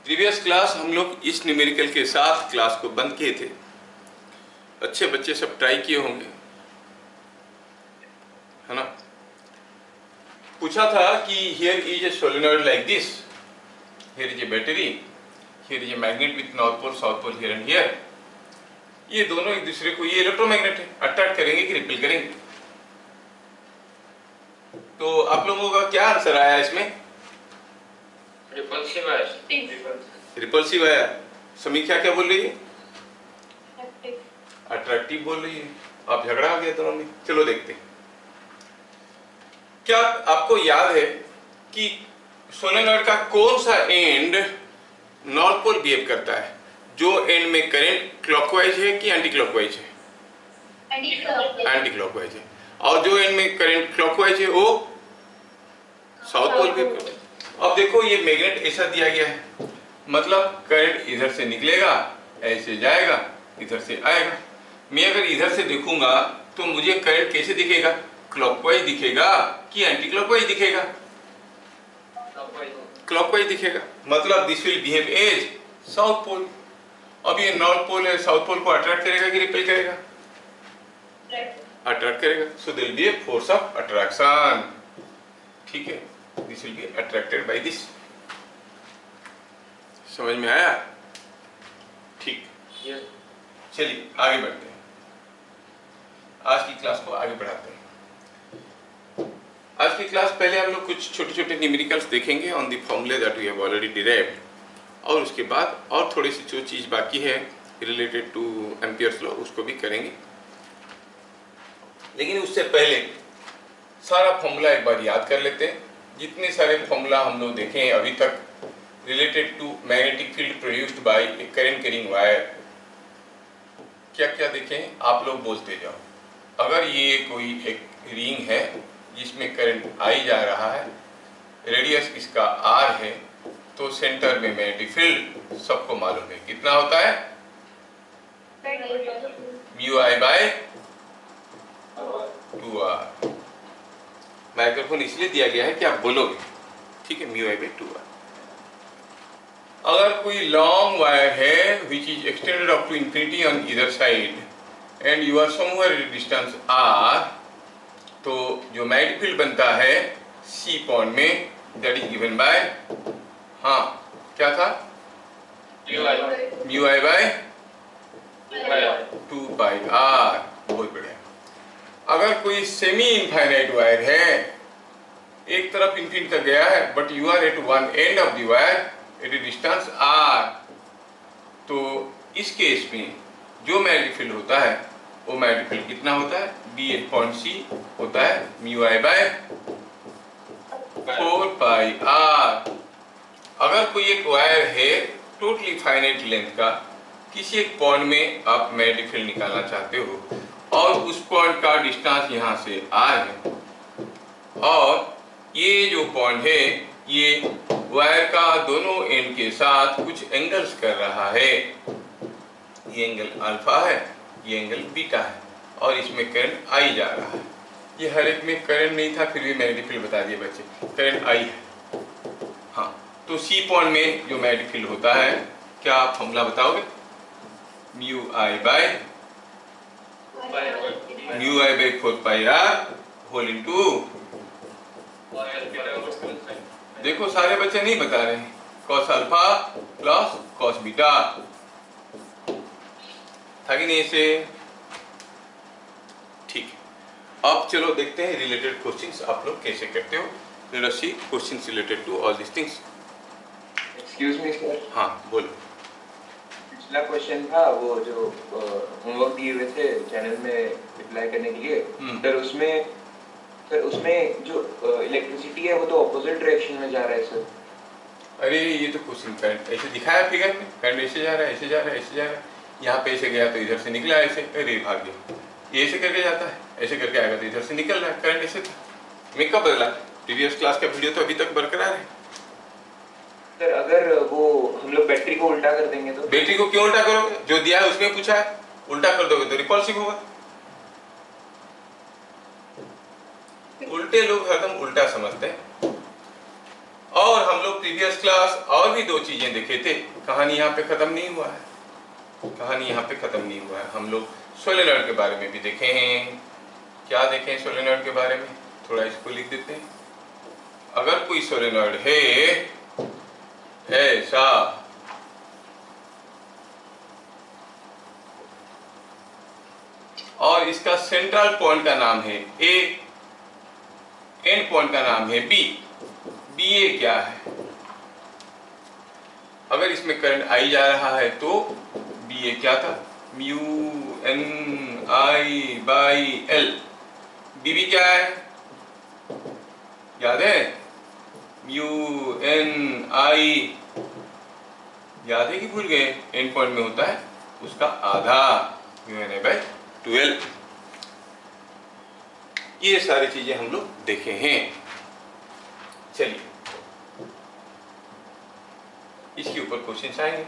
Previous class हम लोग इस न्यूमेरिकल के साथ क्लास को बंद किए थे। अच्छे बच्चे सब ट्राई किए होंगे, है ना। पूछा था कि here is a solenoid like this, here is a battery, here is a magnet with north pole south pole here and here. ये दोनों एक दूसरे को, ये इलेक्ट्रोमैग्नेट है, अट्रैक्ट करेंगे कि रिपेल करेंगे। तो आप लोगों का क्या आंसर आया इसमें? रिपल्सिव है। रिपल्सिव आया। समीक्षा क्या बोल रही है? अट्रैक्टिव बोल रही है। आप झगड़ा आ गया दोनों में। चलो देखते हैं। क्या आपको याद है कि सोलेनॉइड का कौन सा एंड नॉर्थ पोल बिहेव करता है? जो एंड में करंट क्लॉकवाइज है कि एंटी क्लॉकवाइज है? एंटी क्लॉकवाइज है। और जो एंड में करंट क्लॉकवाइज है वो साउथ पोल बिहेव करता है। अब देखो ये मैग्नेट ऐसा दिया गया है, मतलब करंट इधर से निकलेगा, ऐसे जाएगा, इधर से आएगा। मैं अगर इधर से देखूंगा तो मुझे करंट कैसे दिखेगा? क्लॉकवाइज दिखेगा कि एंटी क्लॉकवाइज दिखेगा? क्लॉकवाइज दिखेगा। मतलब this will behave as south pole. अब ये नॉर्थ पोल है, साउथ पोल को अट्रैक्ट करेगा कि रिपेल करेगा? अट्रैक्ट करेगा। So there will be a force of attraction. ठीक है, this will be attracted by this. समझ में आया? ठीक, चलिए आगे बढ़ते हैं। आज की क्लास को आगे बढ़ाते हैं। आज की क्लास पहले हम लोग कुछ छोटे छोटे न्यूमेरिकल्स देखेंगे on the formulae that we have already derived, और उसके बाद और थोड़ी सी जो चीज़ बाकी है रिलेटेड टू एम्पियर्स लॉ उसको भी करेंगे। लेकिन उससे पहले सारा फॉर्मूला एक बार याद कर लेते हैं। जितने सारे फॉर्मूला हम लोग देखे हैं अभी तक related to magnetic field produced by a current carrying wire, क्या क्या देखे हैं आप लोग बोलते जाओ। अगर ये कोई एक रिंग है जिसमें करंट आई जा रहा है, रेडियस इसका r है, तो सेंटर में मैग्नेटिक फील्ड सबको मालूम है कितना होता है? Mu I bye 2r। Microphone इसलिए दिया गया है कि आप बोलोगे, ठीक है, म्यू आई बाय 2r। अगर कोई लॉन्ग वायर है which is extended up to infinity on either side and you are somewhere at distance r, तो जो मैग्नेटिक फील्ड बनता है C पॉइंट में, दैट इज गिवन बाय, हाँ क्या था? Mu I by 2 pi r। बहुत बढ़िया। अगर कोई सेमी इनफाइनाइट वायर है, एक तरफ इंफिनिटी तक गया है, but you are at one end of the wire at a distance r, तो इस केस में जो मैग्नेटिक फील्ड होता है वो मैग्नेटिक फील्ड कितना होता है? B एट पॉइंट C होता है mu I by 4 pi r। अगर कोई एक वायर है टोटली फाइनाइट लेंथ का, किसी एक पॉइंट में आप मैग्नेटिक फील्ड निकालना चाहते हो और उस पॉइंट का डिस्टेंस यहाँ से r है, और ये जो पॉइंट है ये वायर का दोनों एंड के साथ कुछ एंगल्स कर रहा है। ये एंगल अल्फा है, ये एंगल बीटा है, और इसमें करंट आई जा रहा है। ये हर एक में करंट नहीं था, फिर भी मैग्नेटिक फील्ड बता दिए बच्चे, करंट आई है। हाँ, तो सी पॉइंट में जो मैग्नेटिक फील्ड होता है, क्या आप फॉर्मूला बताओगे? Mu I by 4 pi r whole into, देखो सारे बच्चे नहीं बता रहे हैं, cos alpha plus cos beta था कि नहीं से? ठीक है, अब चलो देखते हैं रिलेटेड क्वेश्चंस आप लोग कैसे करते हो। Let us see questions related to all this things. Excuse me sir. हाँ बोलो। पिछला क्वेश्चन था वो जो होमवर्क दिए हुए थे चैनल में रिप्लाई करने के लिए, सर उसमें जो इलेक्ट्रिसिटी है वो तो ऑपोजिट डायरेक्शन में जा रहा है सर। अरे ये तो क्वेश्चन करंट ऐसे दिखाया फिगर में, करंट ऐसे जा रहा है, ऐसे जा रहा है, ऐसे जा रहा है, यहाँ पे ऐसे गया तो इधर से निकला ऐसे, अरे भाग गया। ये ऐसे करके जाता है, ऐसे करके आएगा तो इधर से निकल रहा है, करंट ऐसे था। मैं कब बदला? प्रीवियस क्लास का वीडियो तो अभी तक बरकरार है। सर अगर वो हम लोग बैटरी को उल्टा कर देंगे तो? बैटरी को क्यों उल्टा करोगे? जो दिया है उसमें पूछा है, उल्टा कर दोगे तो रिपल्सिव होगा। उल्टे लोग हरदम उल्टा समझते हैं। और हम लोग प्रीवियस क्लास और भी दो चीजें देखे थे। कहानी यहाँ पे खत्म नहीं हुआ है, कहानी यहाँ पे खत्म नहीं हुआ है। हम लोग सोलेनॉइड के बारे में भी देखे हैं। क्या देखे हैं सोलेनॉइड के बारे में, थोड़ा इसको लिख देते हैं। अगर कोई सोलेनॉइड है ऐसा, और इसका सेंट्रल पॉइंट का नाम है ए, एंड पॉइंट का नाम है बी, बी ए क्या है? अगर इसमें करंट आई जा रहा है तो बी ए क्या था? Mu N I by l. B B क्या है, याद है? म्यू एन आई, याद है कि भूल गए? एंड पॉइंट में होता है उसका आधा, म्यू एन आई बाई 12। ये सारी चीजें हम लोग देखे हैं। चलिए इसके ऊपर क्वेश्चन आएंगे,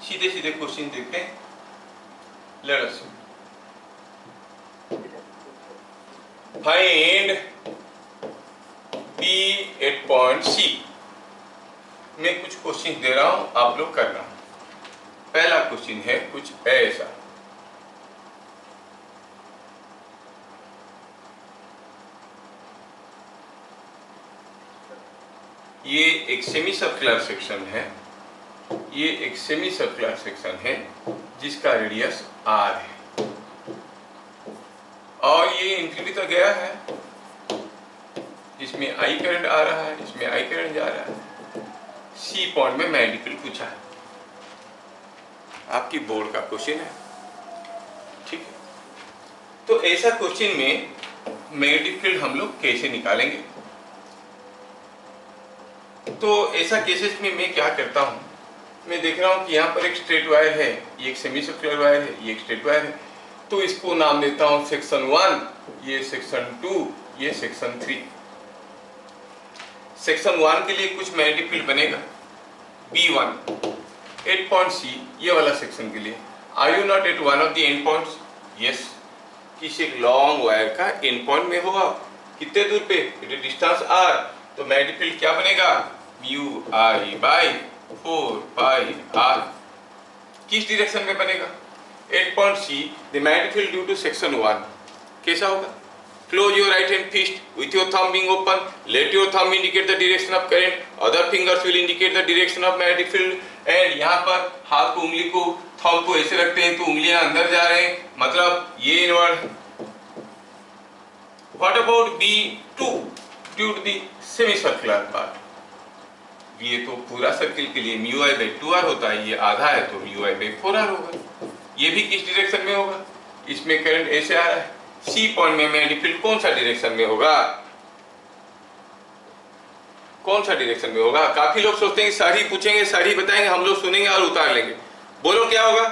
सीधे सीधे क्वेश्चन देखते हैं। Let us find B at point C. मैं कुछ क्वेश्चन दे रहा हूं, आप लोग करना। पहला क्वेश्चन है कुछ ऐसा, ये एक सेमी सर्कुलर सेक्शन है, ये एक सेमी सर्कुलर सेक्शन है जिसका रेडियस r है, और ये इंफिनिटी तक गया है। इसमें I करंट आ रहा है, इसमें I करंट जा रहा है। C पॉइंट में मैग्नेटिक फील्ड पूछा है, आपकी बोर्ड का क्वेश्चन है, ठीक है। तो ऐसा क्वेश्चन में मैग्नेटिक फील्ड हम लोग कैसे निकालेंगे? तो ऐसा केसेस में मैं क्या करता हूँ, मैं देख रहा हूँ कि यहाँ पर एक स्ट्रेट वायर है, ये एक सेमी सर्कुलर वायर है, ये एक स्ट्रेट वायर है, तो इसको नाम देता हूँ सेक्शन 1, ये सेक्शन 2, ये सेक्शन 3। सेक्शन 1 के लिए कुछ मैग्नेटिक फील्ड बनेगा B1 एट पॉइंट C, ये वाला सेक्शन के लिए। Are you not at one of the end points? Yes, किसी एक लॉन्ग वायर का एंड पॉइंट में होगा, कितने दूर पे? इट इज डिस्टेंस r, तो मैग्नेटिक फील्ड क्या बनेगा? Mu I by 4 pi r। किस डायरेक्शन में बनेगा? At point C, the magnetic field due to section 1 कैसा होगा? Close your right hand fist with your thumb being open. Let your thumb indicate the direction of current. Other fingers will indicate the direction of magnetic field. And यहाँ पर हाथ को, उंगली को, thumb को ऐसे रखते हैं तो उंगलियां अंदर जा रहे हैं, मतलब ये inward. What about B2 due to the semicircular part? ये तो पूरा सर्किल के लिए म्यू आई बाई 2r होता है, ये आधा है तो म्यू आई बाई 4r होगा। ये भी किस डायरेक्शन में होगा? इसमें करंट ऐसे आ रहा है, सी पॉइंट में मैग्नेटिक फील्ड कौन सा डायरेक्शन में होगा? कौन सा डायरेक्शन में होगा? काफी लोग सोचते हैं कि सारी पूछेंगे, सारी बताएंगे, हम लोग सुनेंगे और उतार लेंगे। बोलो क्या होगा?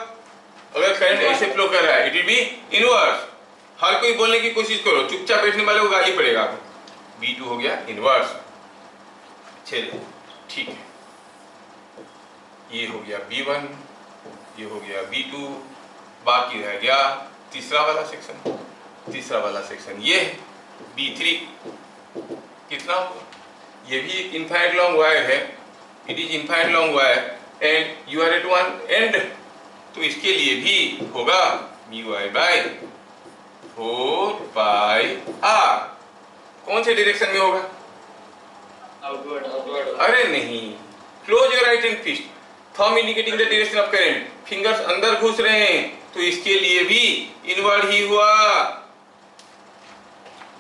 अगर करंट ऐसे फ्लो कर रहा है, इट विल बी इनवर्स। हर कोई बोलने की कोशिश करो, चुपचाप बैठने वाले को गाली पड़ेगा। B2 हो गया इनवर्स। चलिए ठीक है, ये हो गया B1, ये हो गया B2, बाकी रह गया तीसरा वाला सेक्शन। तीसरा वाला सेक्शन ये है B3, कितना होगा? ये भी एक इनफाइनाइट लॉन्ग वायर है, it is infinite long wire and you are at one end, तो इसके लिए भी होगा mu I by 4 pi r। कौन से डायरेक्शन में होगा? आउटवर्ड। अरे नहीं, close your right hand fist, thumb indicating the direction of current, fingers अंदर घुस रहे हैं तो इसके लिए भी इनवर्ड ही हुआ।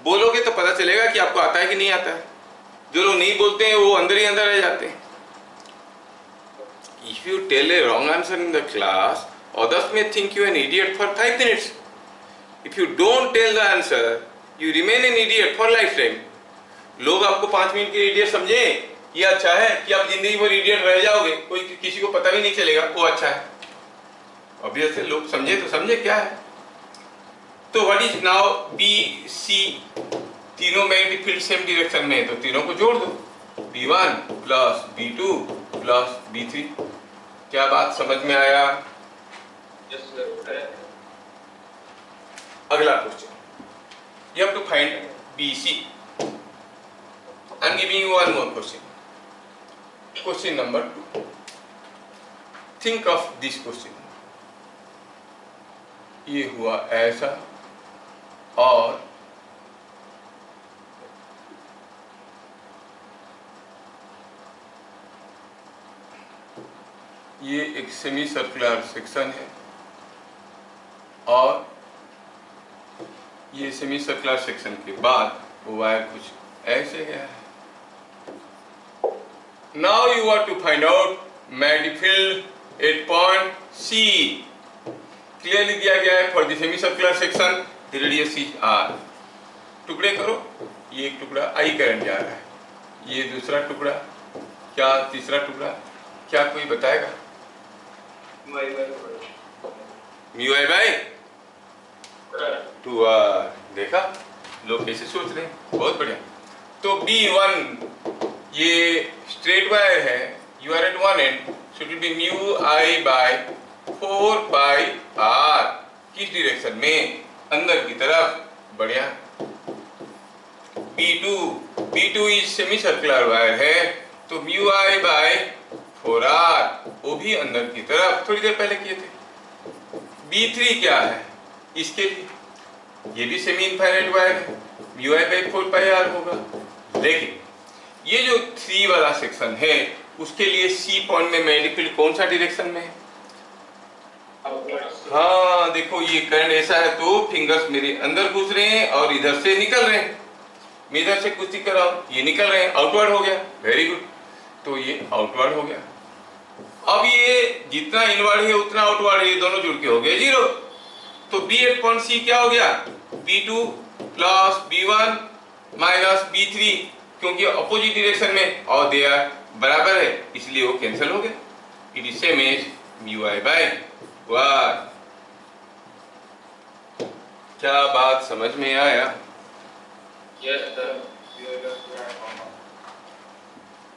बोलोगे तो पता चलेगा कि आपको आता है कि नहीं आता है। जो लोग नहीं बोलते हैं वो अंदर ही अंदर रह जाते हैं। If you tell a wrong answer in the class, others may think you an idiot for 5 minutes. If you don't tell the answer, you remain an idiot for lifetime. लोग आपको 5 मिनट के इडियट समझे, ये अच्छा है कि आप जिंदगी भर इडियट रह जाओगे, कोई किसी को पता भी नहीं चलेगा, वो अच्छा है। ऑब्वियसली लोग समझे तो समझे क्या है। तो what is now B C, तीनों मैग्नेटिक फील्ड सेम डायरेक्शन में है तो तीनों को जोड़ दो, B1 plus B2 plus B3। क्या बात समझ में आया? अगला question, you have to find BC. I'm giving you one more question. Question number 2, think of this question. ये हुआ ऐसा और ये एक सेमी सर्कुलर सेक्शन है और ये सेमी सर्कुलर सेक्शन के बाद वो वायर कुछ ऐसे गया है। Now you are to find out magnetic field at point C. Clearly दिया गया है for the semi circular section the radius is R. टुकड़े करो, ये एक टुकड़ा आई करंट जा रहा है, ये दूसरा टुकड़ा, क्या तीसरा टुकड़ा, क्या कोई बताएगा? Mu I by 2r। देखा लोग कैसे सोच रहे हैं, बहुत बढ़िया। तो B1 ये स्ट्रेट वायर है, you are at one end, so it will be mu I by 4 pi r। किस डायरेक्शन में? अंदर की तरफ। बढ़िया। B2 is semi circular wire है, तो म्यू आई बाई 4r, वो भी अंदर की तरफ, थोड़ी देर पहले किए थे। B3 क्या है? इसके लिए ये भी सेमी इनफाइनाइट वायर है, mu I by 4 pi r होगा। लेकिन ये जो 3 वाला सेक्शन है उसके लिए C पॉइंट में मैग्नेटिक फील्ड कौन सा डायरेक्शन में है? हाँ देखो, ये करंट ऐसा है तो फिंगर्स मेरे अंदर घुस रहे हैं और इधर से निकल रहे हैं। मैं इधर से कुछ कर रहा हूं, ये निकल रहे हैं, आउटवर्ड हो गया। वेरी गुड, तो ये आउटवर्ड हो गया। अब ये जितना इनवर्ड है उतना आउटवर्ड है, ये दोनों जुड़ के हो गए 0। तो B एट पॉइंट C क्या हो गया? B2 plus B1 minus B3, क्योंकि अपोजिट डायरेक्शन में और दे आर बराबर है इसलिए वो कैंसिल हो गया। It is same as mu I by 1। क्या बात समझ में आया? Yes sir.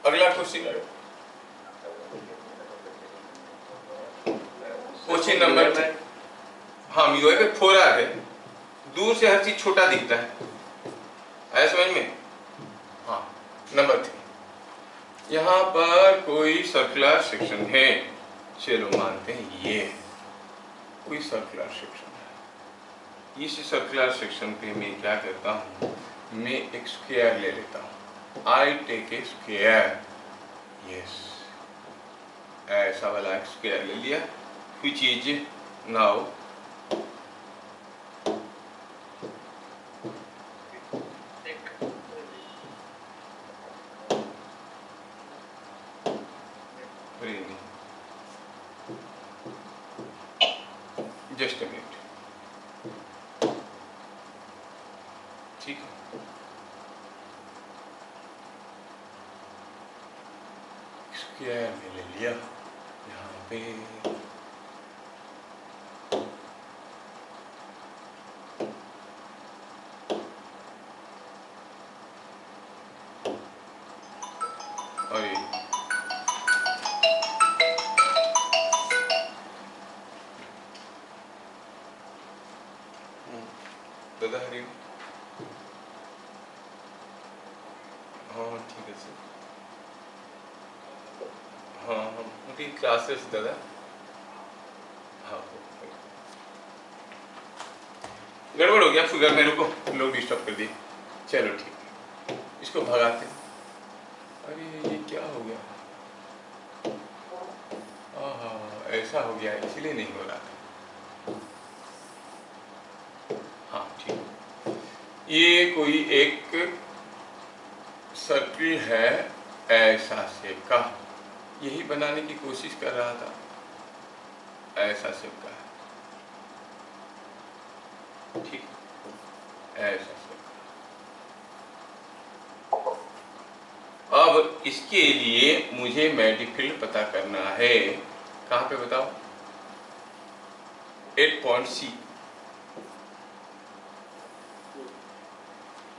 अगला क्वेश्चन, क्वेश्चन नंबर 3। हाँ, म्यू आई पे 4r है, दूर से हर चीज छोटा दिखता है, आया समझ में? हाँ, नंबर 3, यहाँ पर कोई सर्कुलर सेक्शन है, चलो मानते हैं ये कोई सर्कुलर सेक्शन है। इस सर्कुलर सेक्शन पे मैं क्या करता हूँ, मैं एक स्क्वायर ले लेता हूँ। I take a square, yes, ऐसा वाला एक स्क्वायर ले लिया, which is now just a minute, ठीक है। स्क्वायर में ले लिया, यहाँ पे और दादा हरी। हाँ ठीक है सर। हाँ हाँ उनकी क्लासेस दादा। हाँ गड़बड़ हो गया फिगर मेरे को, लोग डिस्टर्ब कर दिए। चलो ठीक है, इसको भगाते हैं। अरे ये क्या हो गया? ऐसा हो गया, इसीलिए नहीं हो रहा था। हाँ ठीक, ये कोई एक सर्किल है ऐसा शेप का, यही बनाने की कोशिश कर रहा था, ऐसा शेप का है, ठीक, ऐसा शेप का। अब इसके लिए मुझे मैग्नेटिक फील्ड पता करना है, कहाँ पे बताओ? 8 पॉइंट C।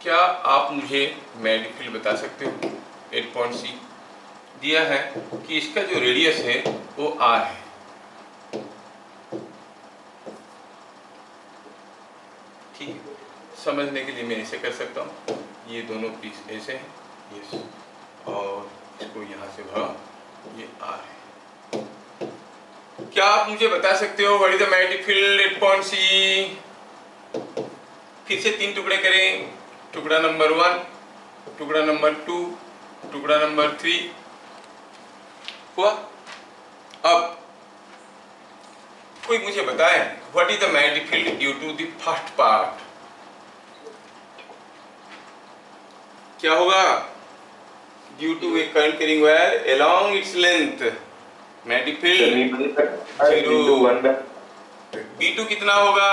क्या आप मुझे मैग्नेटिक फील्ड बता सकते हो? 8 पॉइंट C दिया है कि इसका जो रेडियस है वो R है, ठीक है। समझने के लिए मैं ऐसे कर सकता हूँ, ये दोनों पीस ऐसे हैं, यस, और इसको यहाँ से भगा ये R है। क्या आप मुझे बता सकते हो what is the magnetic field eight point C? फिर से 3 टुकड़े करें, टुकड़ा नंबर 1, टुकड़ा नंबर 2, टुकड़ा नंबर 3 हुआ। अब कोई मुझे बताए what is the magnetic field due to the first part? क्या होगा? Due to a current carrying wire along its length magnetic field 0। B2 कितना होगा?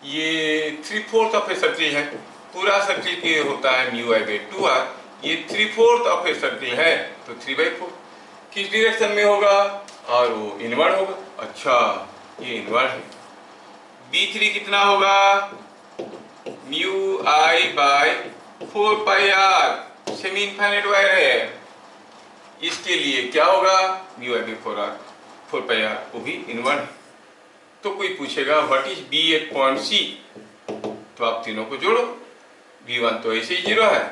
ये 3/4 ऑफ ए सर्किल है, पूरा सर्किल के होता है म्यू आई बाई 2r, ये 3/4 ऑफ ए सर्किल है तो 3/4। किस डायरेक्शन में होगा? और वो इनवर्ड होगा। अच्छा, ये इनवर्ड है। B3 कितना होगा? Mu I by 4 pi r, semi infinite wire है, इसके लिए क्या होगा? Mu I by 4 pi r, वो भी इनवर्ड है। तो कोई पूछेगा what is B at point C, तो आप तीनों को जोड़ो। B1 तो ऐसे ही 0 है,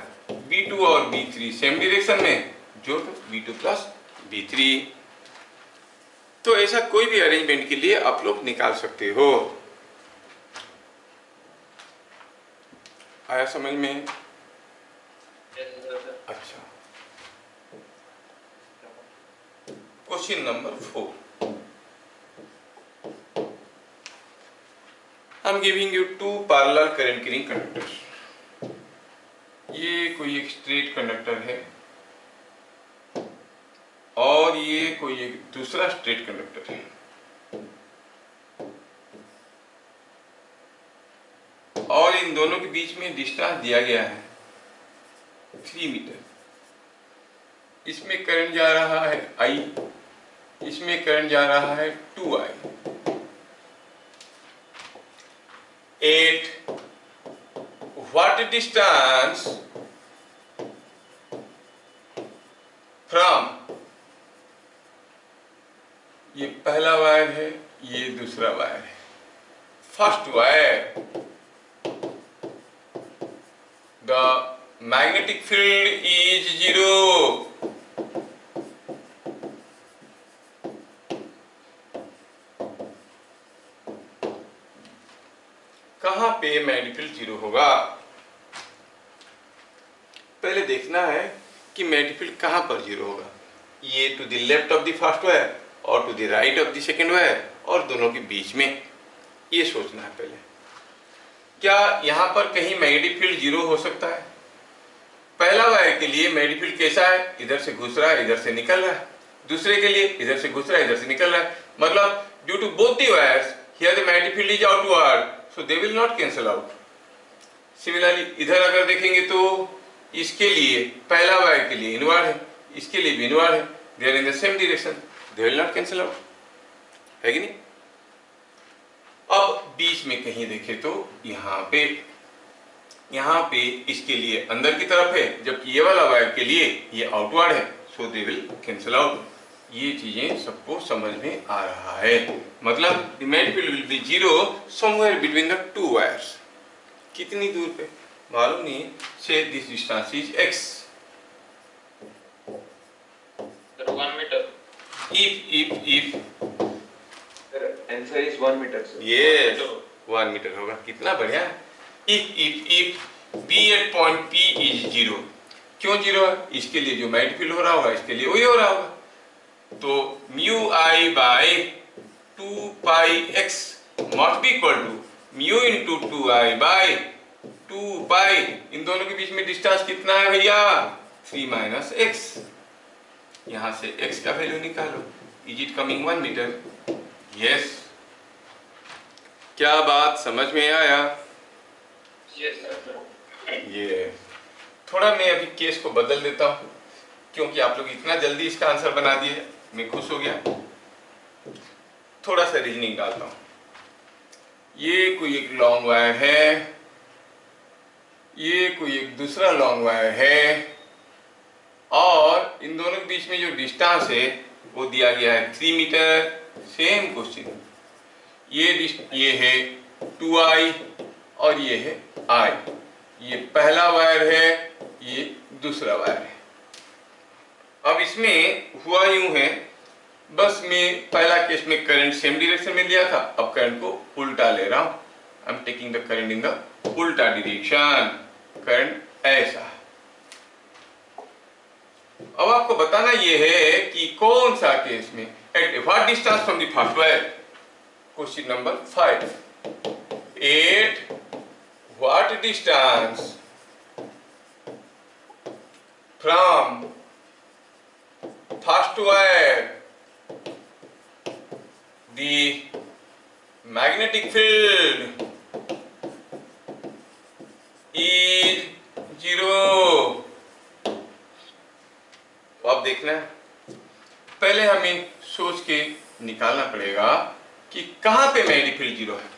B2 और B3 सेम डायरेक्शन में, जोड़ दो B2 प्लस B3। तो ऐसा कोई भी अरेंजमेंट के लिए आप लोग निकाल सकते हो। आया समझ में? अच्छा, question number 4, I'm giving you 2 parallel current carrying conductors। ये कोई एक स्ट्रेट कंडक्टर है और ये कोई एक दूसरा स्ट्रेट कंडक्टर है, और इन दोनों के बीच में डिस्टेंस दिया गया है 3 मीटर। इसमें करंट जा रहा है I, इसमें करंट जा रहा है 2I। At what distance from, ये पहला वायर है, ये दूसरा वायर है, first wire, the magnetic field is 0। कहां पे मैग्नेटिक फील्ड 0 होगा? पहले देखना है कि मैग्नेटिक फील्ड कहां पर 0 होगा। ये to the left of the first wire और to the right of the second wire, और दोनों के बीच में, ये सोचना है पहले। क्या यहां पर कहीं मैग्नेटिक फील्ड 0 हो सकता है? पहला वायर के लिए मैग्नेटिक फील्ड कैसा है? इधर से घुस रहा है, इधर से निकल रहा है। दूसरे के लिए इधर से घुस रहा है, इधर से निकल रहा है। मतलब due to both the wires here the magnetic field is outward, so they will not cancel out। Similarly इधर अगर देखेंगे तो इसके लिए, पहला वायर के लिए इनवर्ड है, इसके लिए भी इनवर्ड है, they are in the same direction, they will not cancel out, है कि नहीं? अब बीच में कहीं देखें तो यहाँ पे इसके लिए अंदर की तरफ है, जबकि ये वाला वायर के लिए ये आउटवर्ड है, so they will cancel out। ये चीजें सबको समझ में आ रहा है। मतलब the magnetic field will be 0 somewhere between the two wires। कितनी दूर पे मालूम नहीं, say this distance is x। 1 meter। if answer is 1 meter sir। yes 1 metre होगा। कितना बढ़िया। if B at point P is 0, क्यों 0 है? इसके लिए जो मैग्नेटिक फील्ड हो रहा होगा, इसके लिए वही हो रहा होगा। तो mu I by 2 pi x must be equal to mu into 2i by 2 pi. इन दोनों के बीच में डिस्टेंस कितना है भैया? 3 माइनस x। यहां से x का वैल्यू निकालो। Is it coming 1 metre? Yes. क्या बात समझ में आया? Yes sir. ये थोड़ा मैं अभी केस को बदल देता हूं, क्योंकि आप लोग इतना जल्दी इसका आंसर बना दिए, मैं खुश हो गया। थोड़ा सा रीजनिंग डालता हूं। ये कोई एक लॉन्ग वायर है, ये कोई एक दूसरा लॉन्ग वायर है, और इन दोनों के बीच में जो डिस्टेंस है वो दिया गया है 3 मीटर। सेम क्वेश्चन, ये है 2i और ये है i। ये पहला वायर है, ये दूसरा वायर है। अब इसमें हुआ यूं है, बस मैं पहला केस में करंट सेम डायरेक्शन में लिया था, अब करंट को उल्टा ले रहा हूं। I am taking the current in the उल्टा डायरेक्शन, करंट ऐसा। अब आपको बताना यह है कि कौन सा केस में, at what distance from the first wire, question number 5, at what distance from first wire the magnetic field is 0। अब देखना पहले हमें सोच के निकालना पड़ेगा कि कहां पे मैग्नेटिक फील्ड 0 है।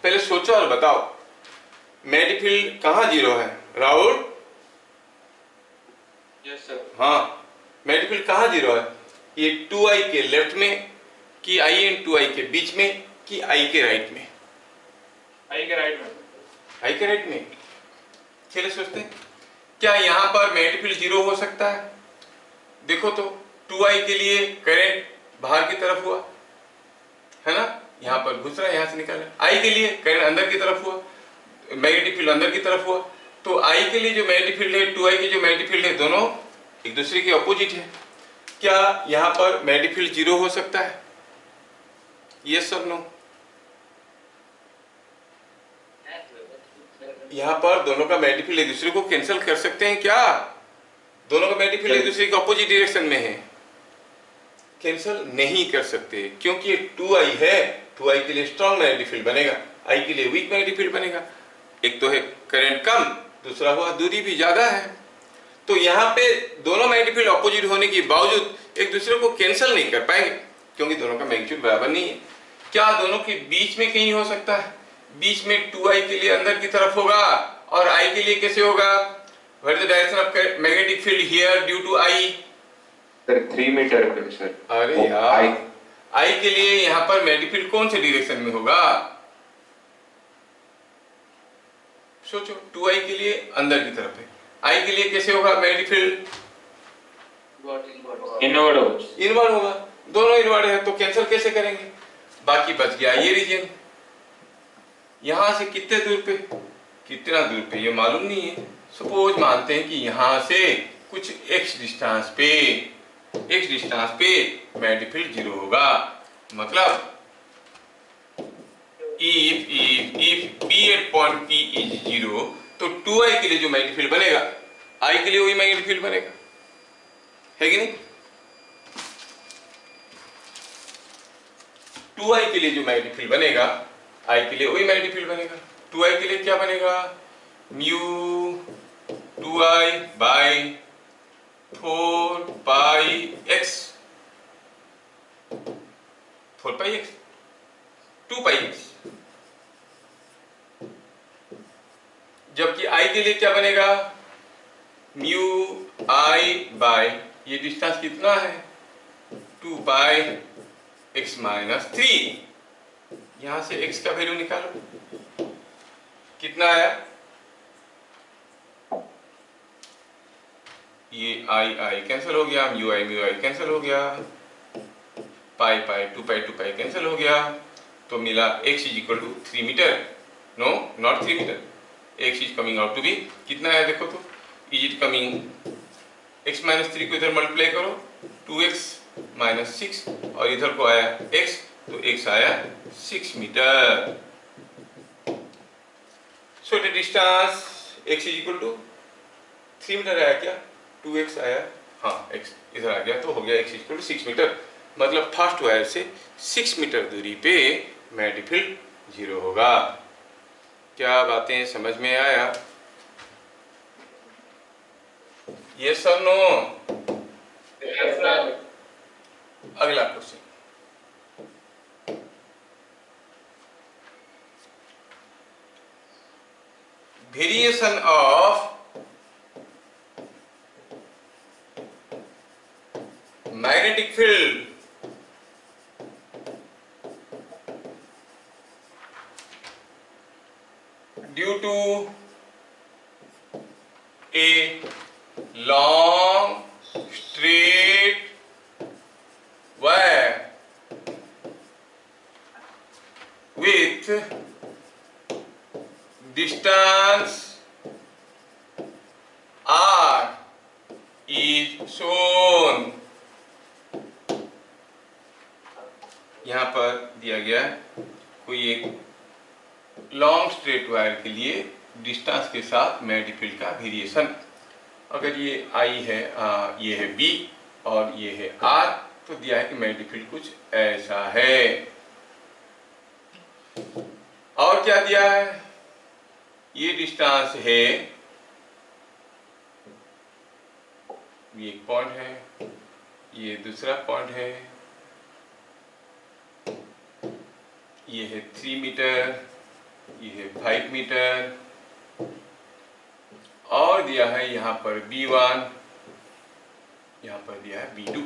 पहले सोचो और बताओ मैग्नेटिक फील्ड कहां 0 है राहुल? Yes sir. हाँ, मैग्नेटिक फील्ड कहां 0 है? ये 2i के लेफ्ट में कि i एंड 2i के बीच में कि i के राइट में? आई के राइट में। i के राइट में। चलिए सोचते हैं, क्या यहाँ पर मैग्नेटिक फील्ड 0 हो सकता है? देखो तो 2i के लिए करंट बाहर की तरफ हुआ है ना, यहाँ पर घुस रहा है, यहाँ से निकल रहा है। i के लिए करंट अंदर की तरफ हुआ, मैग्नेटिक फील्ड अंदर की तरफ हुआ। तो i के लिए जो मैग्नेटिक फील्ड है, 2i की जो मैग्नेटिक फील्ड है, दोनों एक दूसरे के अपोजिट है। क्या यहाँ पर मैग्नेटिक फील्ड 0 हो सकता है? यस और नो? यहाँ पर दोनों का मैग्नेटिक फील्ड एक दूसरे को कैंसिल कर सकते हैं क्या? दोनों का मैग्नेटिक फील्ड एक दूसरे के अपोजिट डायरेक्शन में है, कैंसिल नहीं कर सकते क्योंकि ये 2i है। 2i के लिए स्ट्रॉन्ग मैग्नेटिक फील्ड बनेगा, i के लिए वीक मैग्नेटिक फील्ड बनेगा। एक तो है करंट कम, दूसरा हुआ दूरी भी ज्यादा है। तो यहाँ पे दोनों मैग्नेटिक फील्ड अपोजिट होने के बावजूद एक दूसरे को कैंसिल नहीं कर पाएंगे क्योंकि दोनों का मैग्नीट्यूड बराबर नहीं है। क्या दोनों के बीच में कहीं हो सकता है? बीच में 2i के लिए अंदर की तरफ होगा और i के लिए कैसे होगा? What is the direction of magnetic field here due to i? Sir 3 metre पे सर। अरे यार, i के लिए यहाँ पर मैग्नेटिक फील्ड कौन से डायरेक्शन में होगा? सोचो, 2i के लिए अंदर की तरफ है, i के लिए कैसे होगा मैग्नेटिक फील्ड? इनवर्ड होगा। दोनों इनवर्ड है तो कैंसिल कैसे करेंगे? बाकी बच गया ये रीजन। यहां से कितने दूर पे, कितना दूर पे ये मालूम नहीं है। सपोज मानते हैं कि यहां से कुछ x डिस्टेंस पे मैग्नेटिक फील्ड 0 होगा। मतलब if p at point p is 0 तो 2i के लिए जो मैग्नेटिक फील्ड बनेगा i के लिए वही मैग्नेटिक फील्ड बनेगा, है कि नहीं? 2i के लिए जो मैग्नेटिक फील्ड बनेगा i के लिए वही मैग्नेटिक फील्ड बनेगा। 2i के लिए क्या बनेगा? Mu 2i by 4 pi x, 4 pi x, 2 pi x। जबकि i के लिए क्या बनेगा? म्यू i बाई, ये डिस्टेंस कितना है? 2 पाई x माइनस 3। यहां से x का वैल्यू निकालो, कितना आया? ये i कैंसिल हो गया, म्यू आई कैंसिल हो गया, पाई 2 पाई कैंसिल हो गया, तो मिला x is equal to 3 metre. No, not 3 metre, x is coming out to be कितना है? देखो तो, is it coming, x minus 3 को इधर मल्टीप्लाई करो, 2x माइनस 6, और इधर को आया x, तो x आया 6 metre. So the distance x is equal to 3 metre आया क्या? 2x आया, हाँ x इधर आ गया, तो हो गया x is equal to 6 metre. मतलब फर्स्ट वायर से 6 मीटर दूरी पे मैग्नेटिक फील्ड 0 होगा। क्या बातें समझ में आया? यस और नो? अगला question, variation of magnetic field due to a long straight with distance r is shown। यहां पर दिया गया कोई एक लॉन्ग स्ट्रेट वायर के लिए डिस्टेंस के साथ मैग्नेटिक फील्ड का वेरिएशन। अगर ये I है, ये है B और ये है R, तो दिया है कि मैग्नेटिक फील्ड कुछ ऐसा है। और क्या दिया है, ये डिस्टेंस है, ये एक पॉइंट है, ये दूसरा पॉइंट है, ये है 3 मीटर, ये है 5 मीटर, और दिया है यहाँ पर B1, यहाँ पर दिया है B2,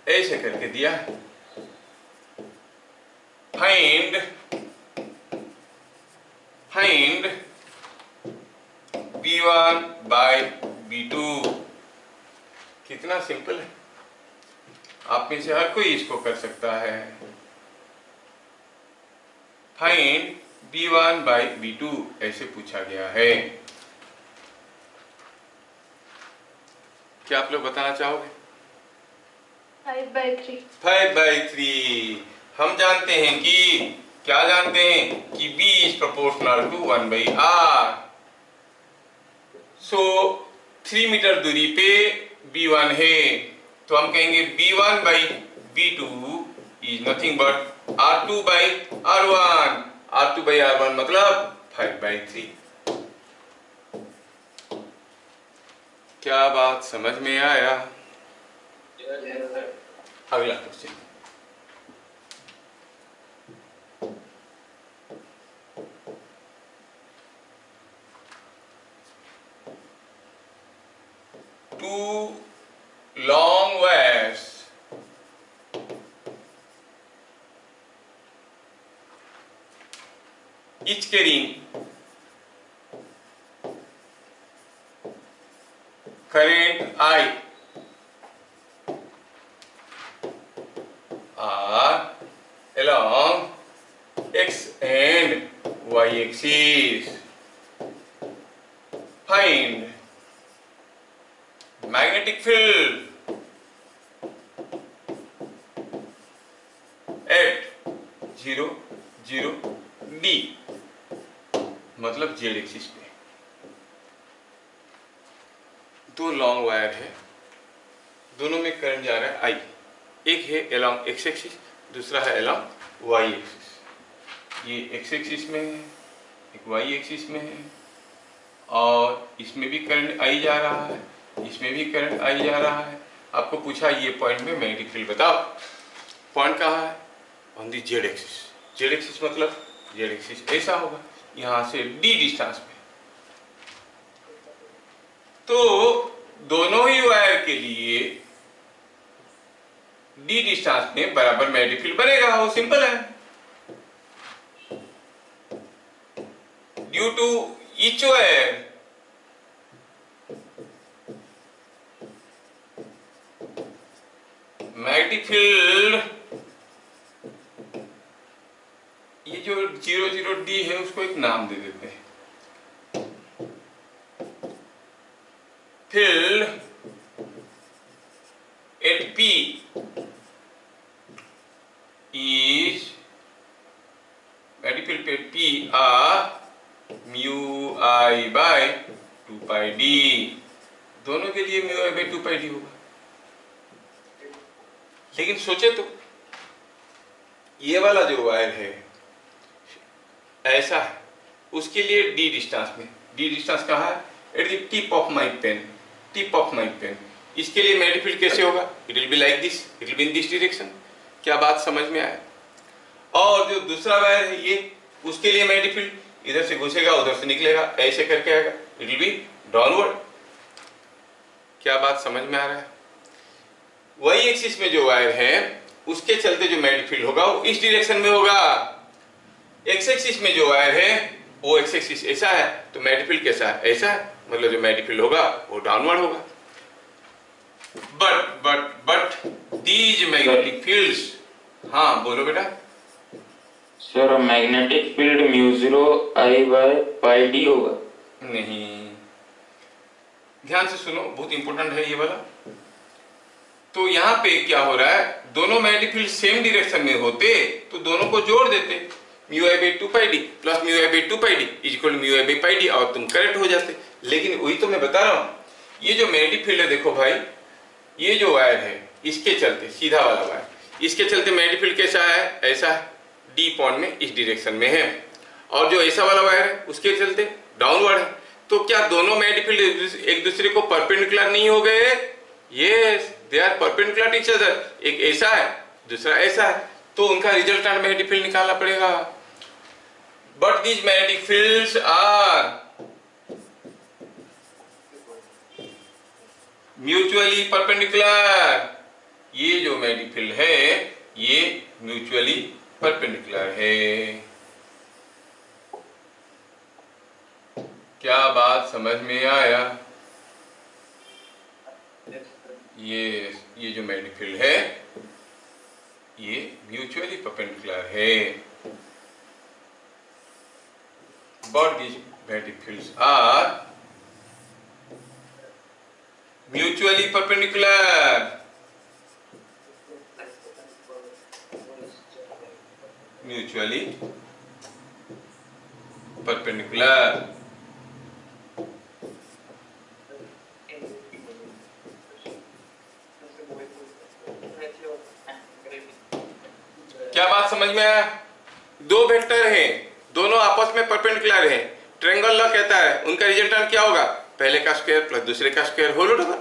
ऐसे करके दिया है। Find B1 by B2। कितना सिंपल है, आप में से हर कोई इसको कर सकता है। फाइंड B1 बाय B2 ऐसे पूछा गया है। क्या आप लोग बताना चाहोगे? 5/3। 5/3। हम जानते हैं कि क्या जानते हैं कि B is proportional to 1/r। So 3 metre दूरी पे B1 है, तो हम कहेंगे B1 by B2 is nothing but R2 by R1। R2 by R1 मतलब 5/3। क्या बात समझ में आया? अगला question. Two long wires each carrying current I are along x and y axis. Find magnetic field at 0, 0 D, मतलब z axis पे। दो लॉन्ग वायर है, दोनों में करंट जा रहा है I। एक है along x एक्सिस, दूसरा है along y एक्सिस। ये x एक्सिस में है, एक y एक्सिस में है, और इसमें भी करंट I जा रहा है, इसमें भी करंट I जा रहा है। आपको पूछा ये पॉइंट में मैग्नेटिक फील्ड बताओ। पॉइंट कहाँ है? On the z axis. z axis मतलब z एक्सिस ऐसा होगा, यहाँ से d डिस्टेंस पे। तो दोनों ही वायर के लिए d डिस्टेंस में बराबर मैग्नेटिक फील्ड बनेगा, वो सिंपल है। Due to each wire magnetic field, ये जो 0, 0 D है उसको एक नाम दे देते हैं। Field at P is magnetic field at P mu I by 2πD। दोनों के लिए म्यू I बाय 2πD होगा। लेकिन सोचे तो ये वाला जो वायर है ऐसा है, उसके लिए d डिस्टेंस में, d डिस्टेंस कहाँ है? At the tip of my pen, tip of my pen. इसके लिए मैग्नेटिक फील्ड कैसे होगा? It will be like this, it will be in this direction. क्या बात समझ में आया? और जो दूसरा वायर है ये, उसके लिए मैग्नेटिक फील्ड इधर से घुसेगा उधर से निकलेगा, ऐसे करके आएगा, इट विल बी डाउनवर्ड। क्या बात समझ में आ रहा है? y एक्सिस में जो वायर है उसके चलते जो मैग्नेटिक फील्ड होगा वो इस डायरेक्शन में होगा। x एक्सिस में जो वायर है वो x एक्सिस ऐसा है, तो मैग्नेटिक फील्ड कैसा है? ऐसा है, मतलब जो मैग्नेटिक फील्ड होगा वो डाउनवर्ड होगा। बट दीज मैग्नेटिक फील्ड्स, हाँ बोलो बेटा। Sir magnetic field mu 0 I by pi D होगा। नहीं, ध्यान से सुनो, बहुत इंपॉर्टेंट है ये वाला। तो यहाँ पे क्या हो रहा है, दोनों मैग्नेटिक फील्ड सेम डायरेक्शन में होते तो दोनों को जोड़ देते, mu I by 2 pi D plus mu I by 2 pi D is equal mu I by pi D, और तुम करेक्ट हो जाते। लेकिन वही तो मैं बता रहा हूँ, ये जो मैग्नेटिक फील्ड है देखो भाई, ये जो वायर है इसके चलते, सीधा वाला वायर, इसके चलते मैग्नेटिक फील्ड कैसा है, ऐसा है, डी पॉइंट में इस डायरेक्शन में है, और जो ऐसा वाला वायर है उसके चलते डाउनवर्ड है। तो क्या दोनों मैग्नेटिक फील्ड एक दूसरे को परपेंडिकुलर नहीं हो गए? Yes, they are perpendicular to each other. एक ऐसा है दूसरा ऐसा है, तो उनका रिजल्टेंट मैग्नेटिक फील्ड निकालना पड़ेगा। But these magnetic fields are mutually perpendicular. ये जो मैग्नेटिक फील्ड है ये म्यूचुअली परपेंडिकुलर है। क्या बात समझ में आया? ये जो मैग्नेटिक फील्ड है ये म्यूचुअली परपेंडिकुलर है। But these magnetic fields are mutually perpendicular. Mutually perpendicular. क्या बात समझ में आया? दो वेक्टर हैं, दोनों आपस में परपेंडिकुलर हैं। ट्रायंगल लॉ कहता है उनका रिजल्टेंट क्या होगा, पहले का स्क्वायर प्लस दूसरे का square whole over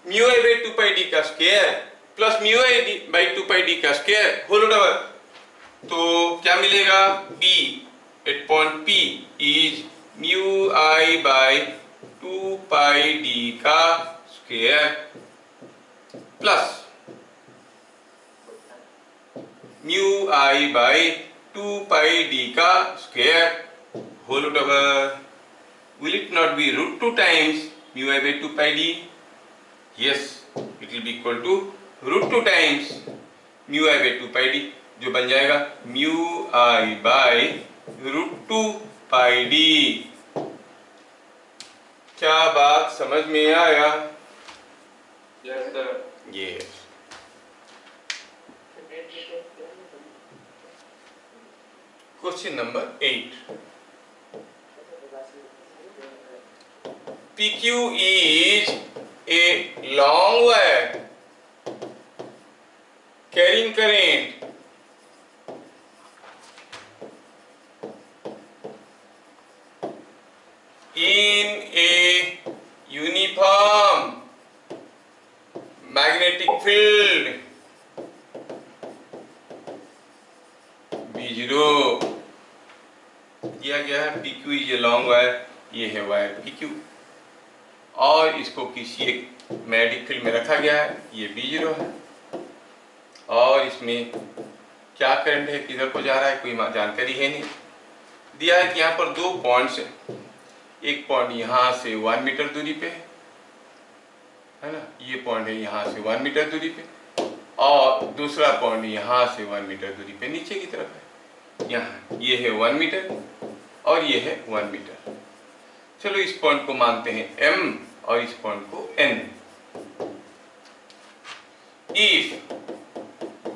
mu I by 2 pi D का square plus mu I by 2 pi D का स्क्वायर होल ओवर। तो क्या मिलेगा, B at point P is mu I by 2 pi D का square plus mu I by 2 pi D का square whole over. Will it not be root 2 times mu I by 2 pi d? Yes, it will be equal to root 2 times mu I by 2 pi d, जो बन जाएगा mu I by root 2 pi d। क्या बात समझ में आया? Yes sir. Yes. Question number 8. PQ is a long wire carrying current in a uniform magnetic field B0 दिया गया है। PQ is a long wire, ये है वायर PQ, और इसको किसी एक मैग्नेटिक फील्ड में रखा गया है, ये B0 है, और इसमें क्या करंट है, किधर को जा रहा है, कोई जानकारी है नहीं। दिया है कि यहाँ पर दो पॉइंट्स हैं, एक पॉइंट यहाँ से 1 मीटर दूरी पे है ना, ये पॉइंट है यहाँ से 1 मीटर दूरी पे, और दूसरा पॉइंट यहाँ से 1 मीटर दूरी पे नीचे की तरफ है। यहाँ ये है 1 मीटर और ये है 1 मीटर। चलो इस पॉइंट को मानते हैं M और इस पॉइंट को N। If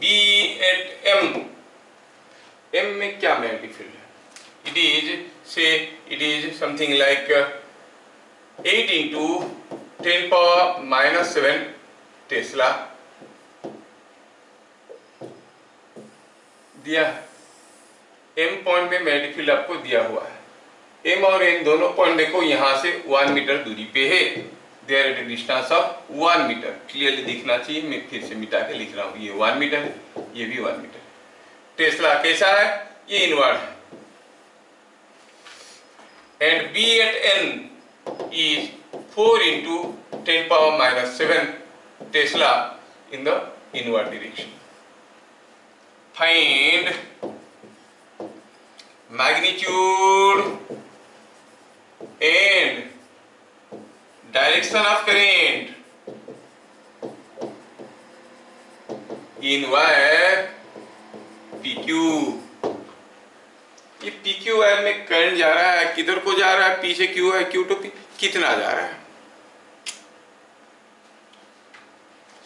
B at M में क्या मैग्नेटिक फील्ड है, it is something like 8 into 10 power minus 7 Tesla दिया। M पॉइंट में मैग्नेटिक फील्ड आपको दिया हुआ है। M और N दोनों पॉइंट देखो यहाँ से 1 मीटर दूरी पे है, they are at a distance of 1 metre. Clearly दिखना चाहिए, मैं फिर से मिटा के लिख रहा हूँ, ये 1 मीटर है, ये भी 1 मीटर। टेस्ला कैसा है, ये इनवर्ड है। And B at N is 4 into 10 power minus 7 Tesla in the inward direction. Find magnitude and direction of current in wire PQ. कि पी क्यू वायर में करंट जा रहा है, किधर को जा रहा है, पी से क्यू है, क्यू टू पी, कितना जा रहा है।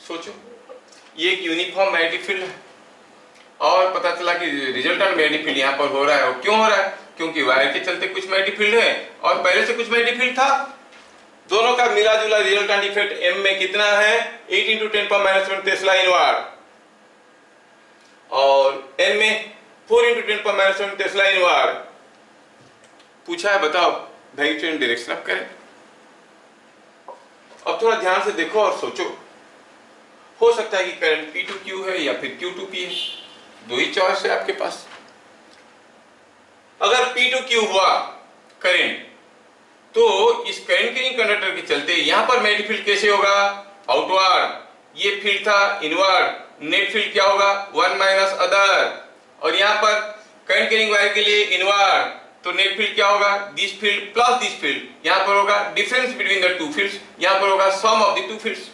सोचो, ये एक यूनिफॉर्म मैग्नेटिक फील्ड है और पता चला कि रिजल्टेंट मैग्नेटिक फील्ड यहाँ पर हो रहा है। और क्यों हो रहा है? क्योंकि वायर के चलते कुछ मैग्नेटिक फील्ड है और पहले से कुछ मैग्नेटिक फील्ड था। दोनों का मिला जुला रिजल्टेंट इफेक्ट m में कितना है? 8 × 10⁻⁷ टेस्ला इनवर्स और n में 4 × 10⁻⁷ टेस्ला इनवर्स। पूछा है, बताओ मैग्नेटिक डायरेक्शन ऑफ करंट। अब थोड़ा ध्यान से देखो और सोचो, हो सकता है कि करंट P2Q है या फिर Q2P है, दो ही चॉइस है आपके पास। अगर P2Q हुआ करंट तो इस करंट के कंडक्टर के चलते यहां पर मैग्नेटिक फील्ड कैसे होगा? आउटवर्ड। ये फील्ड था इनवर्ड, नेट फील्ड क्या होगा? 1 माइनस अदर। और यहां पर करंट कैरिंग वायर के लिए इनवर्ड, तो नेट फील्ड क्या होगा? This field plus this field. यहां पर होगा difference between the two fields, यहां पर होगा सम ऑफ द टू फील्ड्स।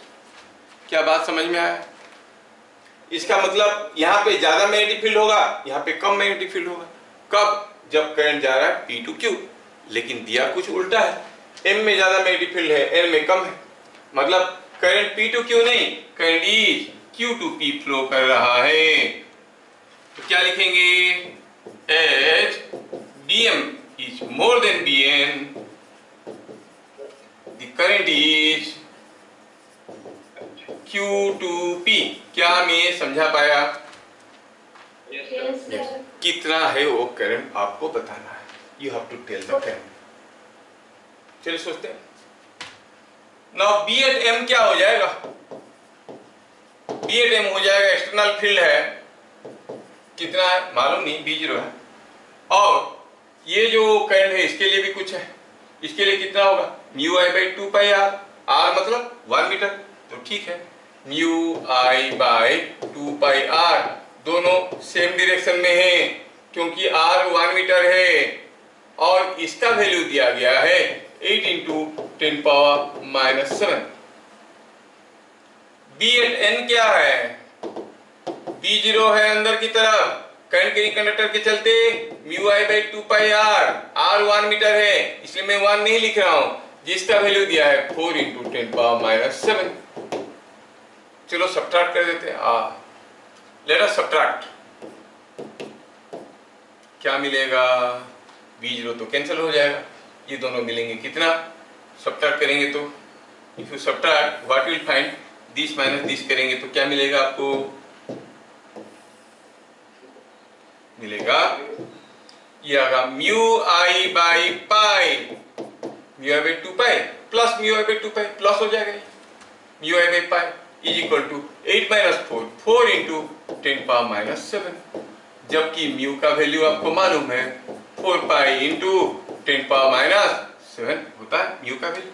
क्या बात समझ में आया? इसका मतलब यहां पे ज्यादा मैग्नेटिक फील्ड होगा, यहां पे कम मैग्नेटिक फील्ड होगा। कब? जब करंट जा रहा है P2Q। लेकिन दिया कुछ उल्टा है, M में ज्यादा मैग्नेटिक फील्ड है, N में कम है। मतलब करंट P2Q नहीं, करंट इज Q2P फ्लो कर रहा है। तो क्या लिखेंगे? H Bm is more than Bn, the current is Q2P। क्या मैं समझा पाया? Yes, sir. कितना है वो करंट आपको बताना है। You have to tell the current। चलिए सोचते हैं। Now B at M क्या हो जाएगा? B at M हो जाएगा, एक्सटर्नल फील्ड है, कितना है मालूम नहीं, B0 है। और ये जो करंट है इसके लिए भी कुछ है, इसके लिए कितना होगा? μI/2πr। R मतलब 1 मीटर, तो ठीक है, μI/2πr दोनों सेम डायरेक्शन में है क्योंकि R 1 मीटर है और इसका वैल्यू दिया गया है 8 × 10⁻⁷। B at N क्या है? B0 है अंदर की तरफ, करंट कैरिंग कंडक्टर के चलते μI/2πr। R 1 मीटर है इसलिए मैं 1 नहीं लिख रहा हूं, जिसका वैल्यू दिया है 4 × 10⁻⁷। चलो सब्ट्रैक्ट कर देते हैं। लेट अस सब्ट्रैक्ट। क्या मिलेगा? B0 तो कैंसिल हो जाएगा, ये दोनों मिलेंगे कितना? सब्ट्रैक्ट करेंगे तो if you subtract what will find? This minus this करेंगे तो क्या मिलेगा आपको? मिलेगा ये आगा μI/π, μI/2π plus μI/2π plus हो जाएगा, μI/π इज इक्वल टू 8 - 4, 4 × 10⁻⁷। जबकि म्यू का वैल्यू आपको मालूम है 4π × 10⁻⁷ होता है म्यू का वैल्यू।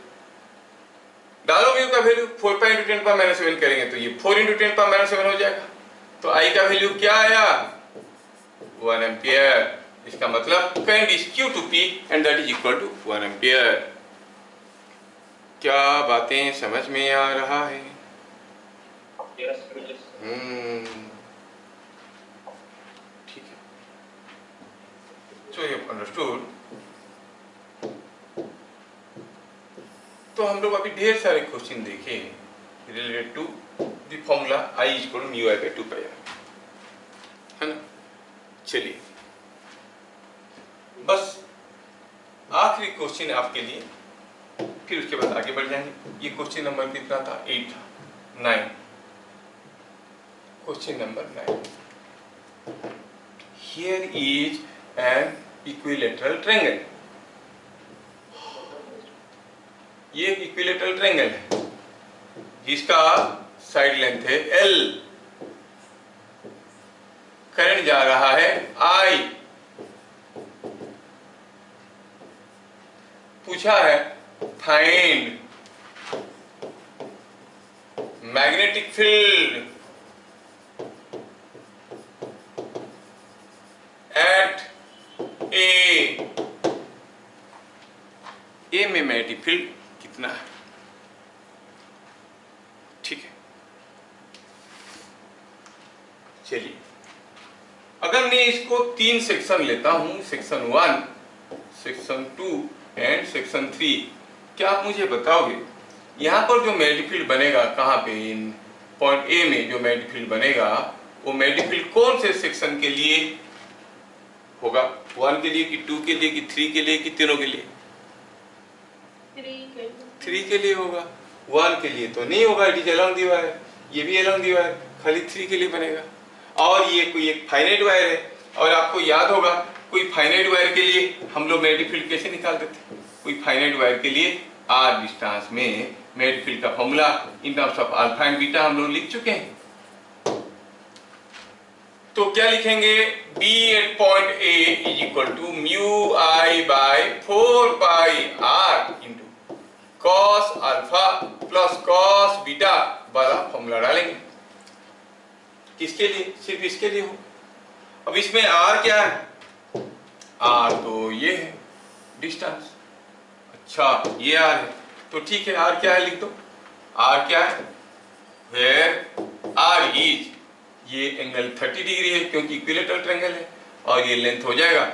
डालो म्यू का वैल्यू, 4π × 10⁻⁷ करेंगे तो ये 4 × 10⁻⁷ हो जाएगा। तो आई का वैल्यू क्या आया? 1 एम्पियर। इसका मतलब current is Q2P and that is equal to 1 ampere. क्या बातें समझ में आ रहा है? Yes, yes. ठीक है। So you have understood। तो हम लोग अभी ढेर सारे क्वेश्चन देखे related to the formula I = μI/2πr, है ना। चलिए बस आखिरी क्वेश्चन आपके लिए, फिर उसके बाद आगे बढ़ जाएंगे। ये क्वेश्चन नंबर कितना था? 8 था। 9, question number 9। Here is an equilateral triangle. ये एक इक्विलैटरल ट्रायंगल है जिसका साइड लेंथ है L। करंट जा रहा है I। पूछा है फाइंड मैग्नेटिक फील्ड एट ए में मैग्नेटिक फील्ड कितना है? ठीक है, चलिए अगर मैं इसको 3 सेक्शन लेता हूं, सेक्शन 1, सेक्शन 2 एंड सेक्शन 3, क्या आप मुझे बताओगे यहाँ पर जो मैग्नेटिक फील्ड बनेगा कहाँ पे, इन पॉइंट ए में जो मैग्नेटिक फील्ड बनेगा वो मैग्नेटिक फील्ड कौन से सेक्शन के लिए होगा? 1 के लिए कि 2 के लिए कि 3 के लिए कि तीनों के लिए? 3 के लिए होगा। 1 के लिए तो नहीं होगा, it is along the wire, ये भी अलोंग दी वायर, खाली 3 के लिए बनेगा। और ये कोई एक फाइनाइट वायर है, और आपको याद होगा कोई फाइनाइट वायर के लिए हम लोग मैग्नेटिक फील्ड कैसे निकालते थे? कोई फाइनाइट वायर के लिए r डिस्टेंस में मैग्नेटिक फील्ड का formula in terms of alpha and beta हम लोग लिख चुके हैं। तो क्या लिखेंगे? B at point A is equal to mu I by 4 pi r into cos alpha plus cos beta वाला फॉर्मूला डालेंगे। किसके लिए? सिर्फ इसके लिए हो। अब इसमें r क्या है? r तो ये है डिस्टेंस। अच्छा ये r है, तो ठीक है, r क्या है लिख दो। r क्या है? वेयर r इज, ये एंगल 30 डिग्री है क्योंकि इक्विलेटरल ट्रायंगल है, और ये लेंथ हो जाएगा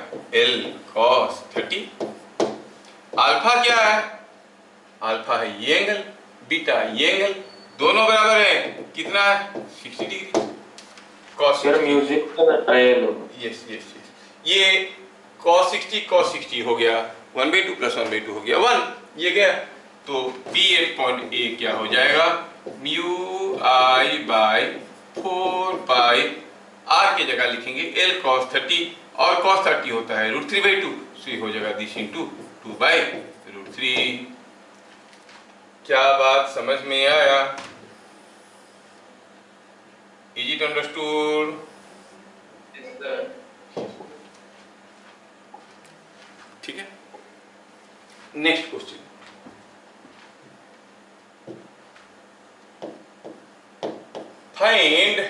L cos 30। अल्फा क्या है? अल्फा है ये एंगल, बीटा ये एंगल, दोनों बराबर है, कितना है? 60 डिग्री। cos म्यूजिक का आयल होगा। यस यस यस, ये cos 60 हो गया, 1/2 प्लस 1/2 हो गया 1, ये गया। तो B एट पॉइंट A क्या हो जाएगा? Mu I by 4 pi r की जगह लिखेंगे L cos 30, और cos 30 होता है √3/2, सो ये हो जाएगा दिस इंटू 2/√3। क्या बात समझ में आया? Is it understood? ठीक है, next question. Find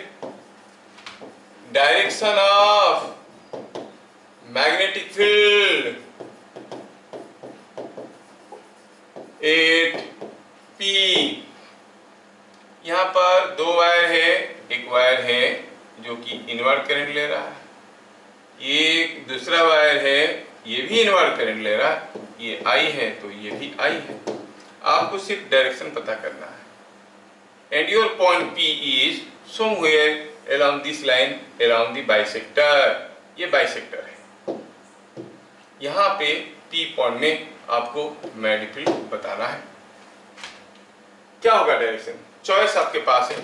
direction of magnetic field at P। यहाँ पर दो वायर है, एक वायर है जो कि इनवर्ट करंट ले रहा है, एक दूसरा वायर है ये भी इनवर्ट करंट ले रहा है, ये I है तो ये भी I है। आपको सिर्फ डायरेक्शन पता करना है। And your point P is somewhere along this line, along the bisector। ये बाइसेक्टर है। यहाँ पे P पॉइंट में आपको मैग्नेटिक फील्ड बताना है। क्या होगा डायरेक्शन? चॉइस आपके पास है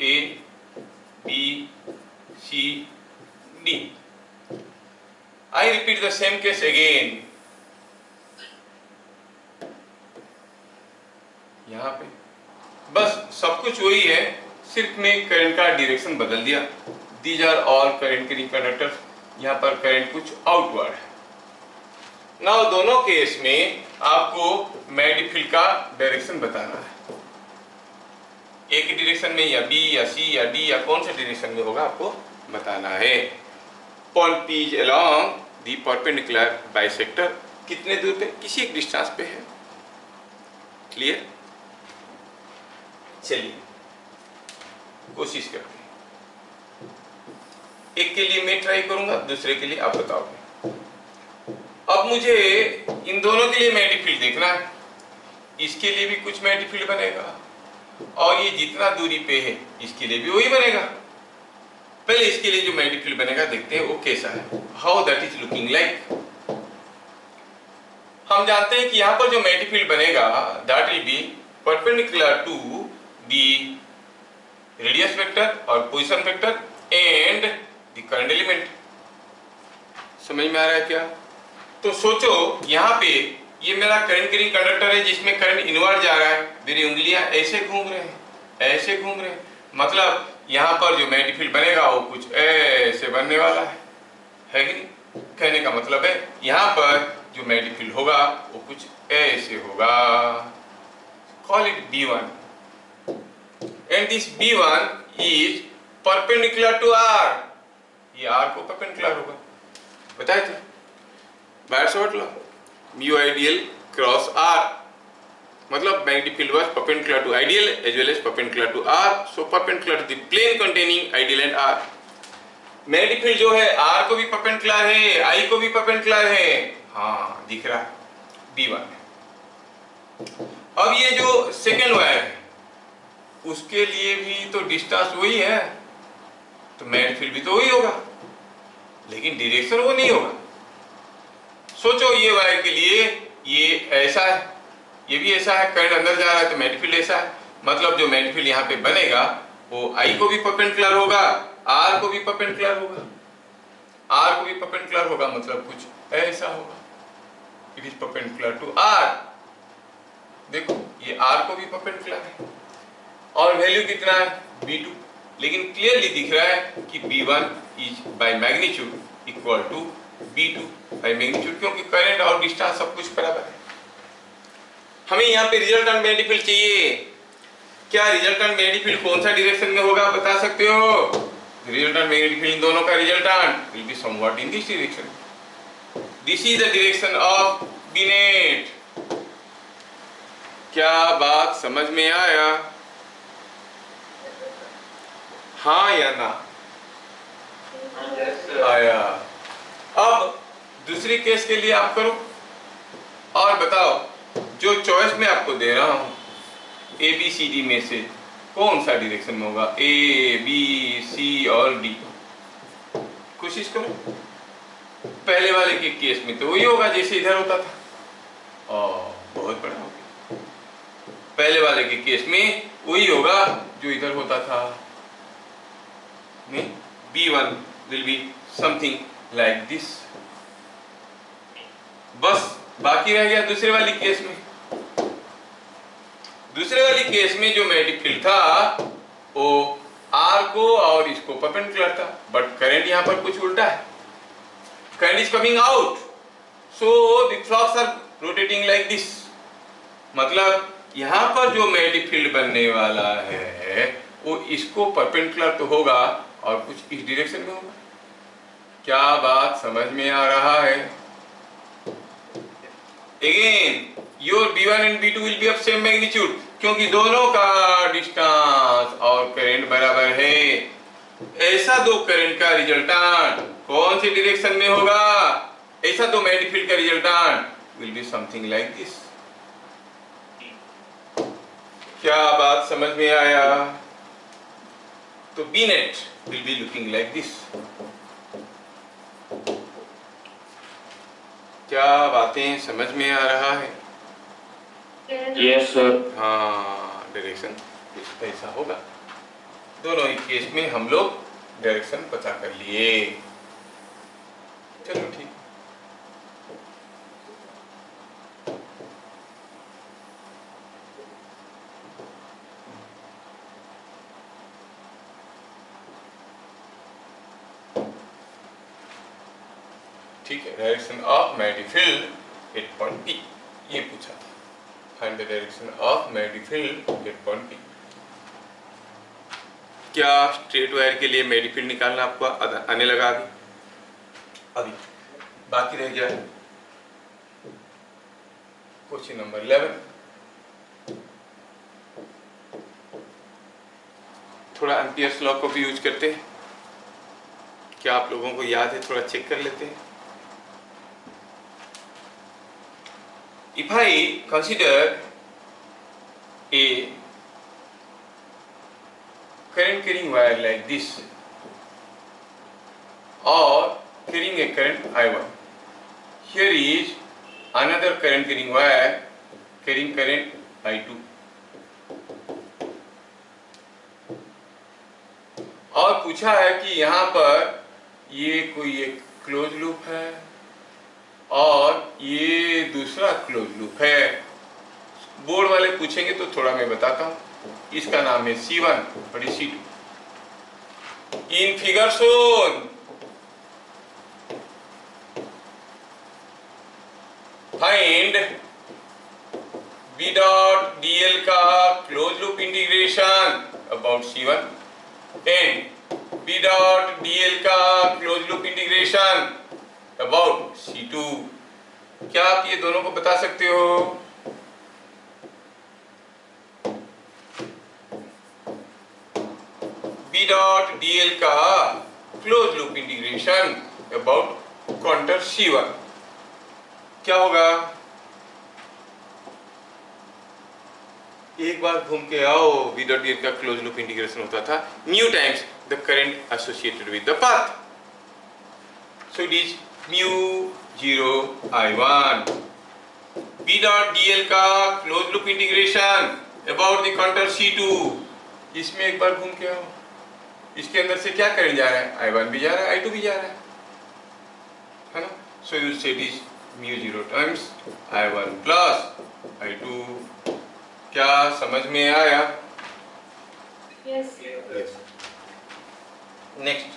A, B, C, D। I repeat the same case again। यहाँ पे बस सब कुछ वही है, सिर्फ मैं करंट का डायरेक्शन बदल दिया। These are all current carrying conductors, यहाँ पर करंट कुछ आउटवर्ड है। नाउ दोनों केस में आपको मैग्नेटिक फील्ड का डायरेक्शन बताना है। एक ही डायरेक्शन में या B या C या D या कौन से डायरेक्शन में होगा आपको बताना है। Point P is along the perpendicular bisector, कितने दूर पे? किसी एक डिस्टेंस पे है। क्लियर? चलिए कोशिश करते हैं। एक के लिए मैं ट्राई करूंगा, दूसरे के लिए आप बताओगे। अब मुझे इन दोनों के लिए मैग्नेटिक फील्ड देखना है। इसके लिए भी कुछ मैग्नेटिक फील्ड बनेगा, और ये जितना दूरी पे है इसके लिए भी वही बनेगा। पहले इसके लिए जो मैग्नेटिक फील्ड बनेगा देखते हैं वो कैसा है, how that is looking like. हम जानते हैं कि यहाँ पर जो मैग्नेटिक फील्ड बनेगा that will be perpendicular to the radius vector और position vector and the current element. समझ में आ रहा है क्या? तो सोचो यहाँ पे ये मेरा करंट कैरिंग कंडक्टर है जिसमें करंट इनवर्ट जा रहा है, मेरी उंगलियां ऐसे घूम रहे हैं, ऐसे घूम रहे हैं, मतलब यहाँ पर जो मैग्नेटिक फील्ड बनेगा वो कुछ ऐसे बनने वाला है कि नहीं? कहने का मतलब है यहाँ पर जो मैग्नेटिक फील्ड होगा वो कुछ ऐसे होगा। Call it B1 and this B1 is perpendicular to R। ये R को परपेंडिकुलर होगा, बताए थे buyers law, mu ideal cross R, मतलब magnetic field was perpendicular to ideal as well as perpendicular to R, so perpendicular to the plane containing ideal and R। मेडिफिल्ड जो है are को भी परपेंडिकुलर है, आई को भी परपेंडिकुलर है, हाँ दिख रहा है, B1 है। अब ये जो सेकेंड वायर है उसके लिए भी तो डिस्टेंस वही है, तो मेडिफिल्ड भी तो वही होगा, लेकिन डायरेक्शन वो नहीं होगा। सोचो ये वायर के लिए ये ऐसा है, ये भी ऐसा है, करंट अंदर जा रहा है तो मेडिफिल्ड ऐसा है, मतलब जो मेडिफिल्ड यहाँ पे बनेगा वो आई को भी परपेंडिकुलर होगा, आर को भी परपेंडिकुलर होगा, आर को भी परपेंडिकुलर होगा, मतलब कुछ ऐसा होगा, it is perpendicular to r. देखो ये आर को भी परपेंडिकुलर है और वैल्यू कितना है B2, लेकिन क्लियरली दिख रहा है कि B1 is by magnitude equal to B2 by magnitude, क्योंकि करंट और डिस्टेंस सब कुछ बराबर है। हमें यहाँ पे रिजल्टेंट मेडिफिल्ड चाहिए। क्या रिजल्टेंट मेडिफिल्ड कौन सा डायरेक्शन में होगा बता सकते हो? रिजल्टेंट मेडिफिल्ड दोनों का resultant will be somewhat in this direction. This is the direction of B net. क्या बात समझ में आया? हाँ या ना? आया। अब दूसरी केस के लिए आप करो और बताओ, जो चॉइस मैं आपको दे रहा हूं ABCD में से कौन सा डायरेक्शन में होगा, ABC और D। कोशिश करो। पहले वाले के केस में तो वही होगा जैसे इधर होता था, और बहुत बड़ा हो गया। पहले वाले के केस में वही होगा जो इधर होता था, में B1 will be something like this। बस बाकी रह गया दूसरे वाली केस में। दूसरे वाली केस में जो मेडिफिल्ड था वो R को और इसको परपेंडिकुलर था, बट करंट यहां पर कुछ उल्टा है। Current is coming out, so the flux are rotating like this. मतलब यहां पर जो मेडिफिल्ड बनने वाला है वो इसको परपेंडिकुलर तो होगा और कुछ इस डायरेक्शन में होगा। क्या बात समझ में आ रहा है? Again your B1 and B2 will be of same magnitude, क्योंकि दोनों का डिस्टेंस और करंट बराबर है। ऐसा दो करंट का रिजल्टेंट कौन सी डायरेक्शन में होगा? ऐसा दो मेडिफिल्ड का resultant will be something like this. क्या बात समझ में आया? तो B net will be looking like this। क्या बातें समझ में आ रहा है? Yes sir. हाँ, डायरेक्शन कुछ ऐसा होगा। दोनों ही केस में हम लोग डायरेक्शन पता कर लिए। चलो ठीक। ठीक है, direction of magnetic field at point P ये पूछा था। Find the direction of magnetic field at point P। क्या स्ट्रेट वायर के लिए मेडिफिल्ड निकालना आपको आने लगा? अभी बाकी रह गया क्वेश्चन नंबर 11। थोड़ा एम्पियर्स लॉ को भी यूज करते हैं। क्या आप लोगों को याद है? थोड़ा चेक कर लेते हैं। If I consider a current carrying wire like this or carrying a current I1, here is another current carrying wire carrying current I2, और पूछा है कि यहाँ पर ये कोई एक क्लोज लूप है और ये दूसरा क्लोज लूप है। बोर्ड वाले पूछेंगे तो थोड़ा मैं बताता हूं। इसका नाम है C1 और C2। In figure shown find B dot DL का close loop integration about C1 and B dot DL का close loop integration about C2। क्या आप ये दोनों को बता सकते हो? B डॉट DL का close loop integration about counter C1, क्या होगा? एक बार घूम के आओ, V डॉट dl का क्लोज लूप इंटीग्रेशन होता था mu times the current associated with the path, so it is mu 0 I1। V dot dl का close loop integration about the counter C2, इसमें एक बार घूम के आओ, इसके अंदर से क्या करंट जा रहा है? I1 भी जा रहा है, I2 भी जा रहा है ना? सो यू से it is mu 0 times I1 plus I2। क्या समझ में आया? Yes. Yes. Next,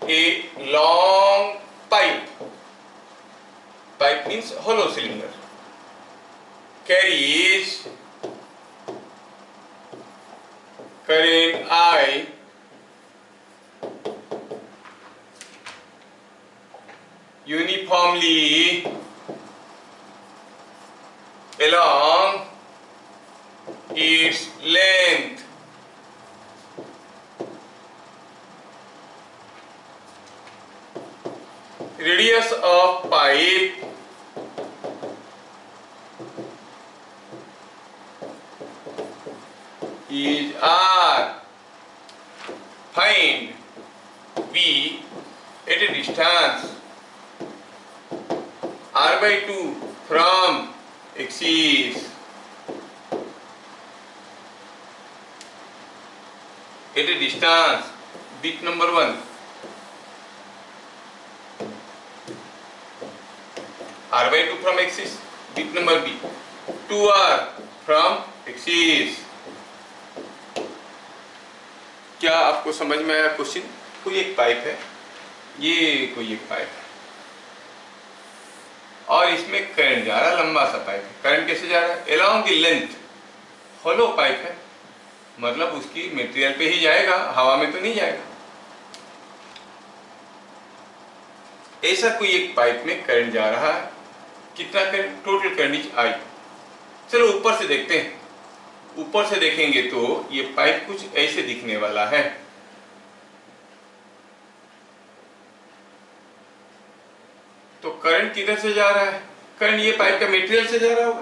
a long pipe. Pipe means hollow cylinder. Carries current I uniformly along its length. Radius of pipe is R. Find V at a distance R by 2 from axis. At a distance, bit number 1, R by 2 from axis, bit number B, 2R from axis। क्या आपको समझ में आया question? कोई एक pipe है, ये कोई एक पाइप है और इसमें करंट जा रहा है, लंबा सा पाइप है। करंट कैसे जा रहा है? Along the length. Hollow pipe है, मतलब उसकी मटेरियल पे ही जाएगा, हवा में तो नहीं जाएगा। ऐसा कोई एक पाइप में करंट जा रहा है, कितना current? Total current is I। चलो ऊपर से देखते हैं। ऊपर से देखेंगे तो ये पाइप कुछ ऐसे दिखने वाला है। तो करंट किधर से जा रहा है? करंट ये पाइप का मटेरियल से जा रहा होगा।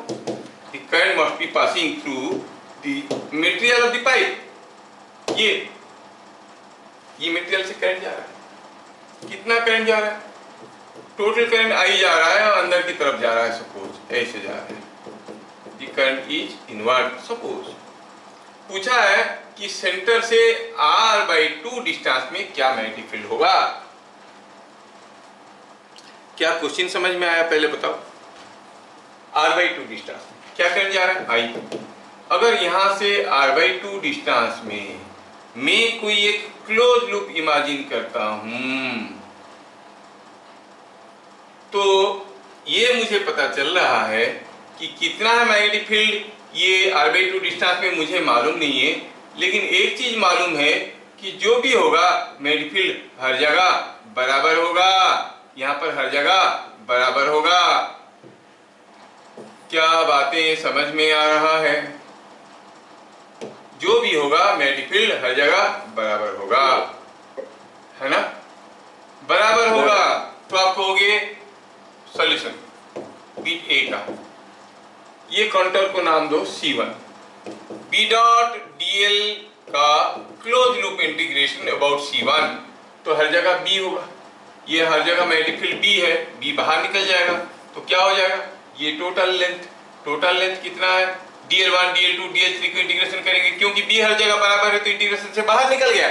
The current must be passing through the material of the pipe। ये मटेरियल से करंट जा रहा है। कितना करंट जा रहा है? टोटल करंट I जा रहा है और अंदर की तरफ जा रहा है, सपोज ऐसे जा रहा है। The current is inward, suppose। पूछा है कि सेंटर से R/2 डिस्टेंस में क्या मैग्नेटिक फील्ड होगा। क्या क्वेश्चन समझ में आया? पहले बताओ। R/2 डिस्टेंस क्या करंट जा रहा है? I। अगर यहां से R/2 डिस्टेंस में मैं कोई एक क्लोज लूप इमेजिन करता हूं तो ये मुझे पता चल रहा है कि कितना है मैग्नेटिक फील्ड। ये R/2 डिस्टेंस में मुझे मालूम नहीं है, लेकिन एक चीज मालूम है कि जो भी होगा मैग्नेटिक फील्ड हर जगह बराबर होगा। यहाँ पर हर जगह बराबर होगा। क्या बातें समझ में आ रहा है? जो भी होगा मैग्नेटिक फील्ड हर जगह बराबर होगा, है ना? बराबर होगा। तो आप कहोगे सॉल्यूशन बीट ए का, ये काउंटर को नाम दो C1। B डॉट dl का close loop integration about C1, तो हर जगह B होगा। ये हर जगह मैग्नेटिक फील्ड B है, B बाहर निकल जाएगा तो क्या हो जाएगा? ये टोटल लेंथ कितना है? dl1 dl2 dl3 को इंटीग्रेशन करेंगे, क्योंकि B हर जगह बराबर है तो इंटीग्रेशन से बाहर निकल गया।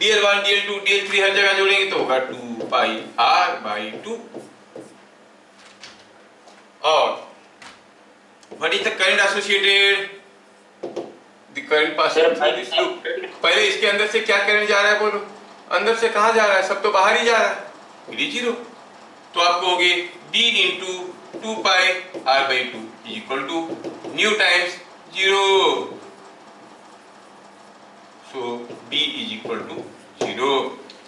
dl1 dl2 dl3 हर जगह जोड़ेंगे तो होगा 2 पाई R/2। और what is the current associated? The current passing through this loop। पहले इसके अंदर से क्या करंट जा रहा है बोलो? अंदर से कहाँ जा रहा है? सब तो बाहर ही जा रहा है, ये 0। तो आप कहोगे B into 2 pi R/2 is equal to mu times 0। So B is equal to 0।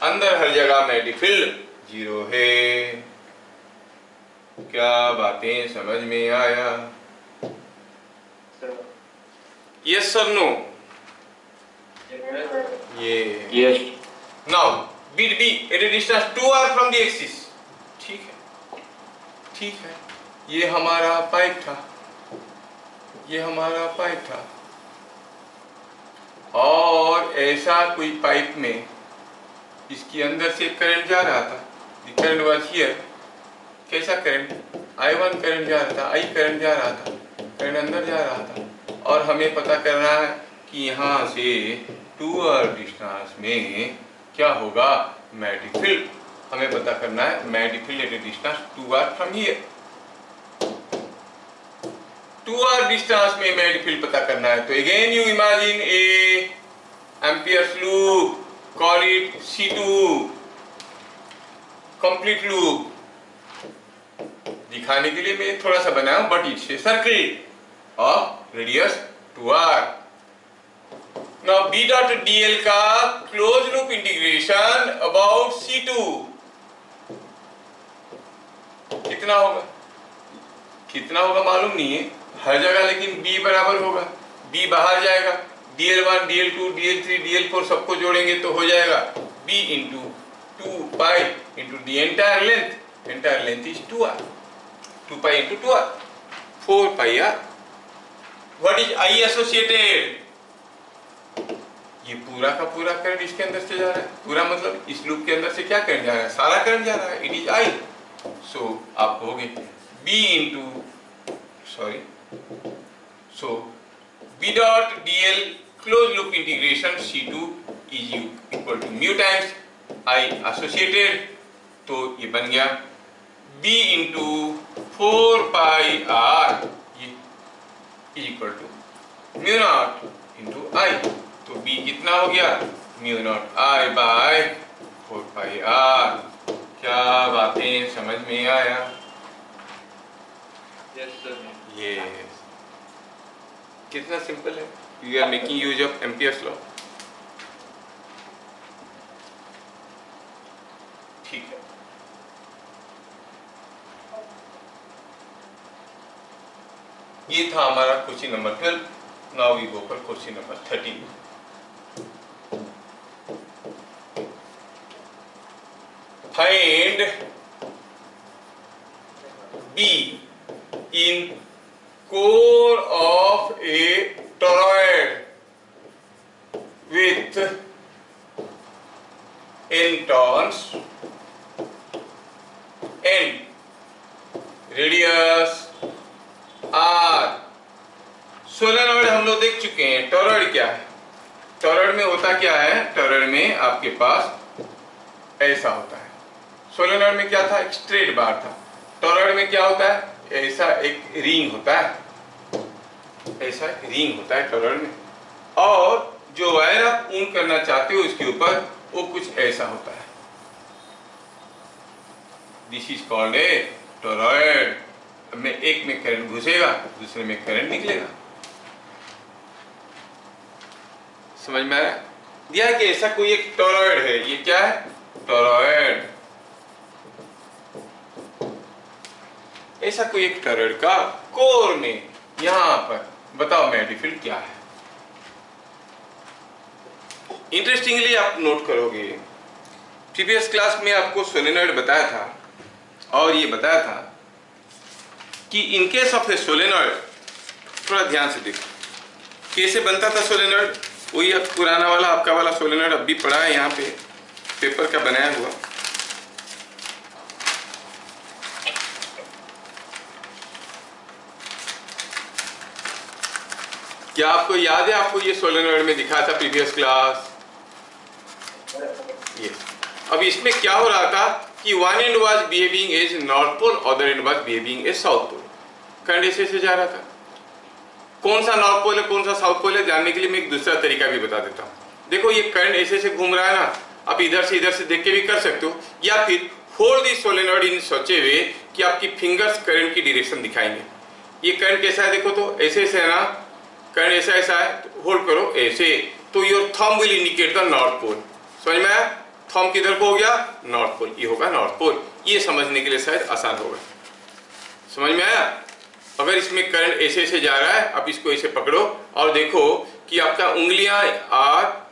अंदर हर जगह मैग्नेटिक फील्ड 0 है। क्या बातें समझ में आया? Sir yes sir no? Yes, sir. ये Yes. Now bit B at a distance 2r from the axis. ठीक है, ठीक है, ये हमारा पाइप था, ये हमारा पाइप था, और ऐसा कोई पाइप में इसके अंदर से करंट जा रहा था। The current was here. कैसा करंट? I1 करंट जा रहा था, I करंट जा रहा था, करंट अंदर जा रहा था, और हमें पता करना है कि यहाँ से 2r डिस्टेंस में क्या होगा, मैग्नेटिक फील्ड। हमें पता करना है magnetic field eight a distance 2r from here. 2r distance में मैग्नेटिक फील्ड पता करना है, तो again you imagine A amperes loop, call it C2, complete loop. दिखाने के लिए मैं थोड़ा सा बनाया हूं, but it's a circle of radius 2r। Now B dot dl का close loop integration about C2 कितना होगा? कितना होगा मालूम नहीं है हर जगह, लेकिन B बराबर होगा, B बाहर जाएगा, dl1 dl2 dl3 dl4 सबको जोड़ेंगे तो हो जाएगा B into 2 pi into the entire length is 2r, 2 pi into 2r, 4 pi r। What is I associated? ये पूरा का पूरा करंट इसके अंदर से जा रहा है, पूरा मतलब इस लूप के अंदर से क्या करंट जा रहा है, सारा करंट जा रहा है, इट इज I। सो आप कहोगे B into so B dot dl close loop integration C2 is equal to mu times I associated, तो ये बन गया B into 4 pi r is equal to mu not into I। तो B कितना हो गया, mu not I by 4 pi r। क्या बातें समझ में आया? Yes sir. ये कितना सिंपल है। You are making use of Ampere's law. ठीक है, ये था हमारा question number 12। Now we go for question number 13। Find B in core of a toroid with n turns and radius r। Solenoid हम लोग देख चुके हैं। टॉरॉइड क्या है? टॉरॉइड में होता क्या है? टॉरॉइड में आपके पास ऐसा होता है। सोलेनॉइड में क्या था? एक स्ट्रेट बार था। टॉरॉइड में क्या होता है? ऐसा एक रिंग होता है, ऐसा रिंग होता है टॉरॉइड में, और जो वायर आप ऊन करना चाहते हो उसके ऊपर वो कुछ ऐसा होता है। This is called a torrid. में एक में करंट घुसेगा, दूसरे में करंट निकलेगा। समझ में आया? दिया कि ऐसा कोई एक टॉरॉइड है। ये क्या है? टॉरॉइड। ऐसा कोई एक टॉरॉइड का कोर में यहां पर बताओ मैग्नेटिक फील्ड क्या है? इंटरेस्टिंगली आप नोट करोगे, प्रीवियस क्लास में आपको सोलेनॉइड बताया था और ये बताया था कि in case of a solenoid, थोड़ा ध्यान से देखो कैसे बनता था सोलेनॉइड। वही अब पुराना वाला आपका वाला सोलेनॉइड अब भी पड़ा है यहाँ पे, पेपर का बनाया हुआ। क्या आपको याद है? आपको ये सोलेनॉइड में दिखाया था प्रीवियस क्लास। ये अब इसमें क्या हो रहा था कि one end was behaving as north pole, other end was behaving as south pole. Current ऐसे से जा रहा था। कौन सा नॉर्थ पोल है कौन सा साउथ पोल है जानने के लिए मैं एक दूसरा तरीका भी बता देता हूँ। देखो ये करंट ऐसे से घूम रहा है ना, आप इधर से देख के भी कर सकते हो, या फिर होल्ड दिस सोलेनॉइड इन सच ए वे कि आपकी फिंगर्स करंट की डायरेक्शन दिखाएंगे। ये करंट कैसा है देखो, तो ऐसे है ना, करंट ऐसा ऐसा है, तो होल्ड करो ऐसे, तो your thumb will indicate the north pole. समझ में आया? थंब किधर को हो गया? North pole. ये होगा नॉर्थ पोल। ये समझने के लिए शायद आसान होगा। समझ में आया? अगर इसमें करंट ऐसे जा रहा है, आप इसको ऐसे पकड़ो और देखो कि आपका उंगलियां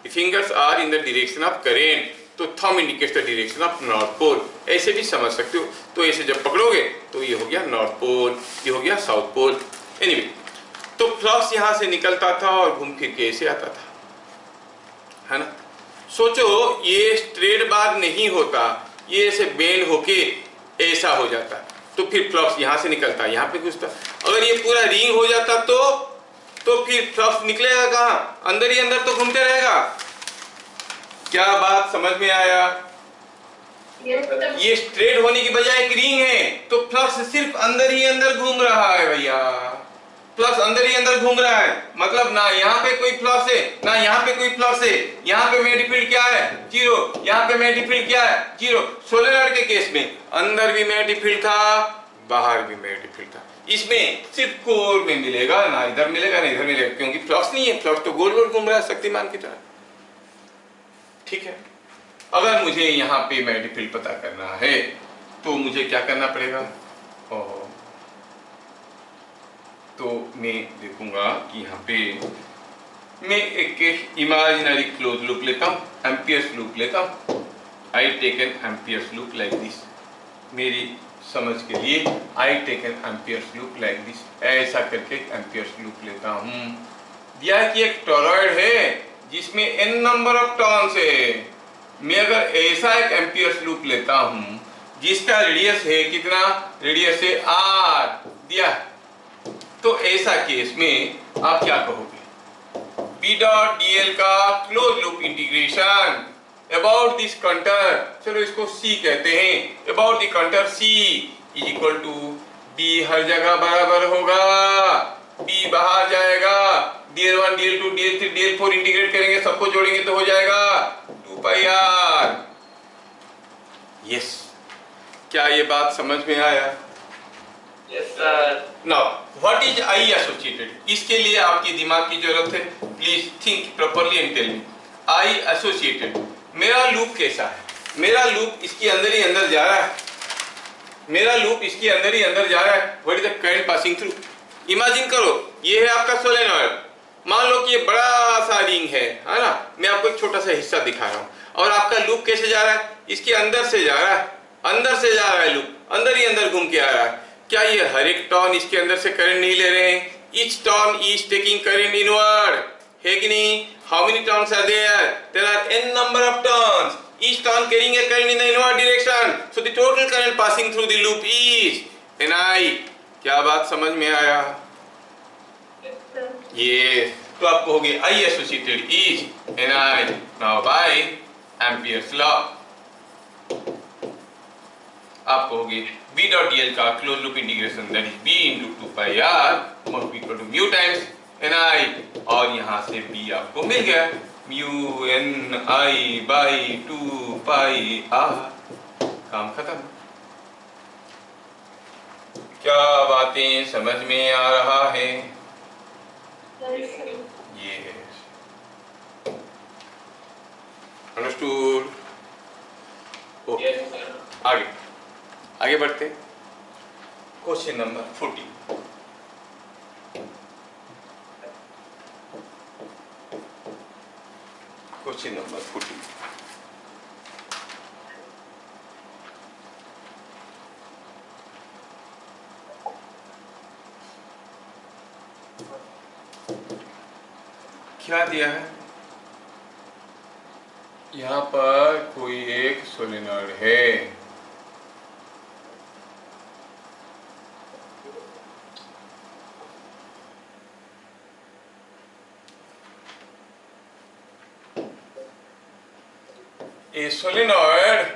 fingers are in the direction of current, तो thumb indicates the direction of north pole, ऐसे भी समझ सकते हो। तो ऐसे जब पकड़ोगे तो ये हो गया नॉर्थ पोल, ये हो गया साउथ पोल। एनीवे, तो फ्लक्स यहां से निकलता था और घूम फिर के ऐसे आता था, है ना। सोचो ये स्ट्रेट बार नहीं होता, ये ऐसे बेंड होके ऐसा हो जाता, तो फिर फ्लक्स यहां से निकलता यहां पे घुसता। अगर ये पूरा रिंग हो जाता तो फिर फ्लक्स निकलेगा कहां, अंदर ही अंदर तो घूमते रहेगा। क्या बात समझ में आया? ये स्ट्रेट होने की बजाय एक रिंग है, तो फ्लक्स सिर्फ अंदर ही अंदर घूम रहा है भैया, फ्लक्स अंदर ही अंदर घूम रहा है। मतलब ना यहाँ पे कोई फ्लक्स है ना यहाँ पे कोई फ्लक्स है। यहाँ पे मैग्नेटिक फील्ड क्या है? जीरो। यहाँ पे मैग्नेटिक फील्ड क्या है? जीरो। सोलेनॉइड के केस में अंदर भी मैग्नेटिक फील्ड था, बाहर भी मैग्नेटिक फील्ड था। इसमें सिर्फ कोर में मिलेगा, ना इधर मिलेगा ना इधर मिलेगा, क्योंकि फ्लक्स नहीं है, फ्लक्स तो गोल गोल घूम रहा है शक्तिमान की तरह। ठीक है, अगर मुझे यहाँ पे मैग्नेटिक फील्ड पता करना है तो मुझे क्या करना पड़ेगा? तो मैं देखूंगा कि यहाँ पे मैं एक इमेजिनरी क्लोज लूप लेता हूँ, एम्पियर्स लूप लेता हूँ। I take an Ampere's loop like this, मेरी समझ के लिए I take an Ampere's loop like this, ऐसा करके एक एम्पियर्स लूप लेता हूँ। दिया कि एक टॉरॉइड है जिसमें n नंबर ऑफ टर्न्स है। मैं अगर ऐसा एक एम्पियर्स लूप लेता हूँ जिसका रेडियस है कितना? रेडियस है r दिया, तो ऐसा केस में आप क्या कहोगे? B डॉट dl का close loop integration about this contour, चलो इसको C कहते हैं, about the contour C is equal to B हर जगह बराबर होगा, B बाहर जाएगा, dl1 dl2 dl3 dl4 integrate करेंगे, सबको जोड़ेंगे तो हो जाएगा 2 पाई r। यस, क्या ये बात समझ में आया? Yes, sir. Now what is I associated? इसके लिए आपकी दिमाग की जरूरत है, please think properly and tell me. I associated, मेरा लूप कैसा है? मेरा लूप इसके अंदर ही अंदर जा रहा है, मेरा लूप इसके अंदर ही अंदर जा रहा है। What is the current passing through? Imagine करो ये है आपका सोलेनॉइड, मान लो कि ये बड़ा सा रिंग है ना, मैं आपको एक छोटा सा हिस्सा दिखा रहा हूँ, और आपका लूप कैसे जा रहा है? इसके अंदर से जा रहा है, अंदर से जा रहा है लूप, अंदर ही अंदर घूम के आ रहा है। क्या ये हर एक टर्न इसके अंदर से करंट नहीं ले रहे हैं? Each turn is taking current inward, है कि नहीं? How many turns are there? There are n number of turns, each turn carrying a current in the inward direction, so the total current passing through the loop is ni। क्या बात समझ में आया? ये तो आप कहोगे I associated is ni now by Ampere's law. आप कहोगे B डॉट dl का close loop integration that is B into 2 pi r must be equal to mu times ni, और यहाँ से B आपको मिल गया mu ni by 2 pi r। काम खत्म। क्या बातें समझ में आ रहा है? ये अंडरस्टूड? Okay, Yes, sir. आगे बढ़ते। Question number 14। Question number 14। क्या दिया है? यहाँ पर कोई एक सोलेनॉइड है, a solenoid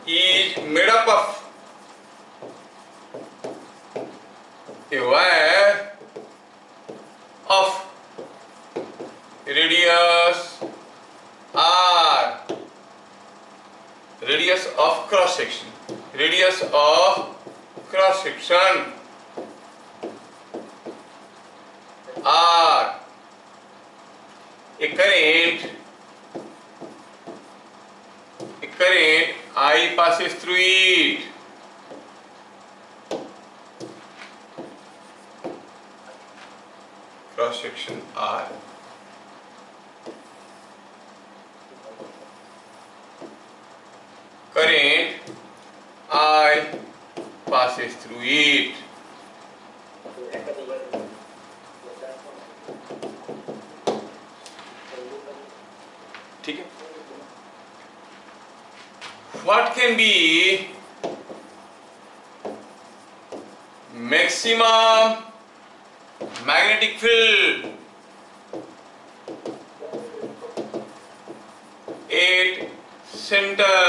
is made up of a wire of radius r, radius of cross section, radius of cross section r, a current I passes through it, cross section R, current I passes through it. ठीक है. What can be maximum magnetic field at center?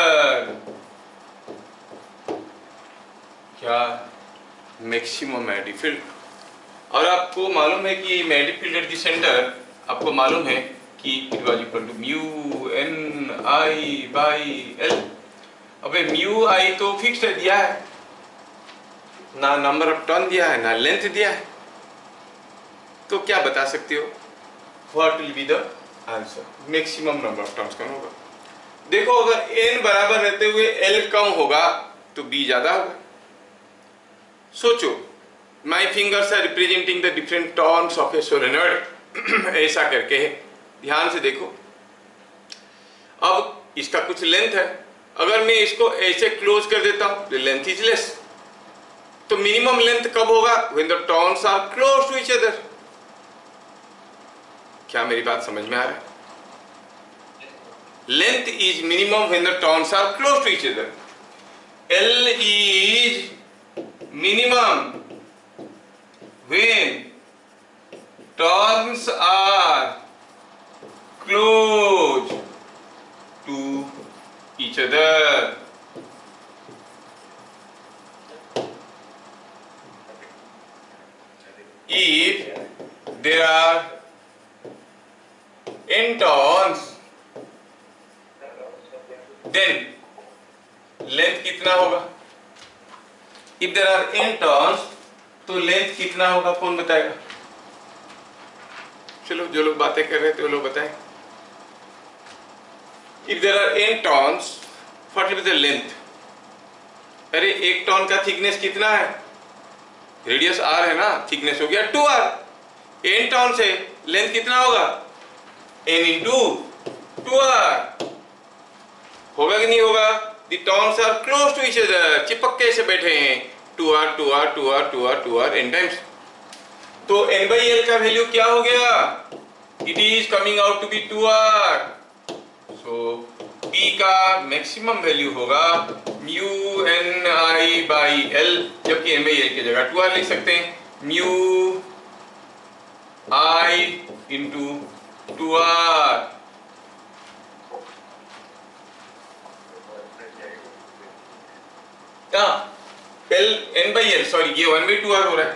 क्या maximum magnetic field? और आपको मालूम है कि magnetic field at the centre आपको मालूम है कि it was equal to mu N I by L. अबे म्यू आई तो फिक्स्ड दिया है ना, नंबर ऑफ टर्न दिया है ना लेंथ दिया है, तो क्या बता सकते हो what will be the answer? Maximum number of turns कौन होगा? देखो अगर n बराबर रहते हुए l कम होगा तो b ज्यादा होगा. सोचो, my fingers are representing the different turns of a solenoid. ऐसा करके है, ध्यान से देखो. अब इसका कुछ लेंथ है, अगर मैं इसको ऐसे क्लोज कर देता हूं तो लेंथ इज लेस. तो मिनिमम लेंथ कब होगा? When the turns are close to each other. क्या मेरी बात समझ में आ रहा है? Length is minimum when the turns are close to each other. L is minimum when turns are close to each other. If there are n turns, then length कितना होगा? If there are n turns तो length कितना होगा कौन बताएगा? चलो जो लोग बातें कर रहे थे वो लोग बताएं. If there are n turns what will be the length? अरे एक टर्न का थिकनेस कितना है? रेडियस r है ना, थिकनेस हो गया 2r. n टर्न से लेंथ कितना होगा? n into 2r. होगा कि नहीं होगा? The turns are close to each other. चिपक के ऐसे बैठे हैं 2r 2r 2r 2r 2r n times. तो n by l का वैल्यू क्या हो गया? It is coming out to be 2r. So p का मैक्सिमम वैल्यू होगा mu n I by l, जबकि n by l की जगह 2r लिख सकते हैं. mu I into 2r. L N by L, sorry ये 1/2r हो रहा है.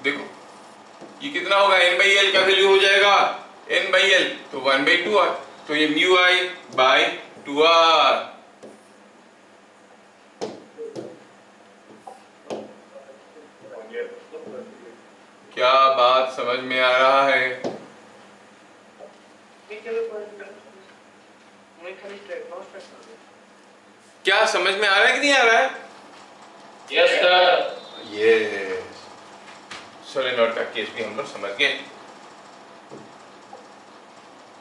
देखो ये कितना होगा? n बाई एल का वैल्यू हो जाएगा n बाई एल, तो 1/2r. तो ये म्यू आई बाई 2r. क्या बात समझ में आ रहा है? क्या समझ में आ रहा है कि नहीं आ रहा है? Yes, sir. यस. सोलेनॉइड का केस भी हम लोग समझ गए.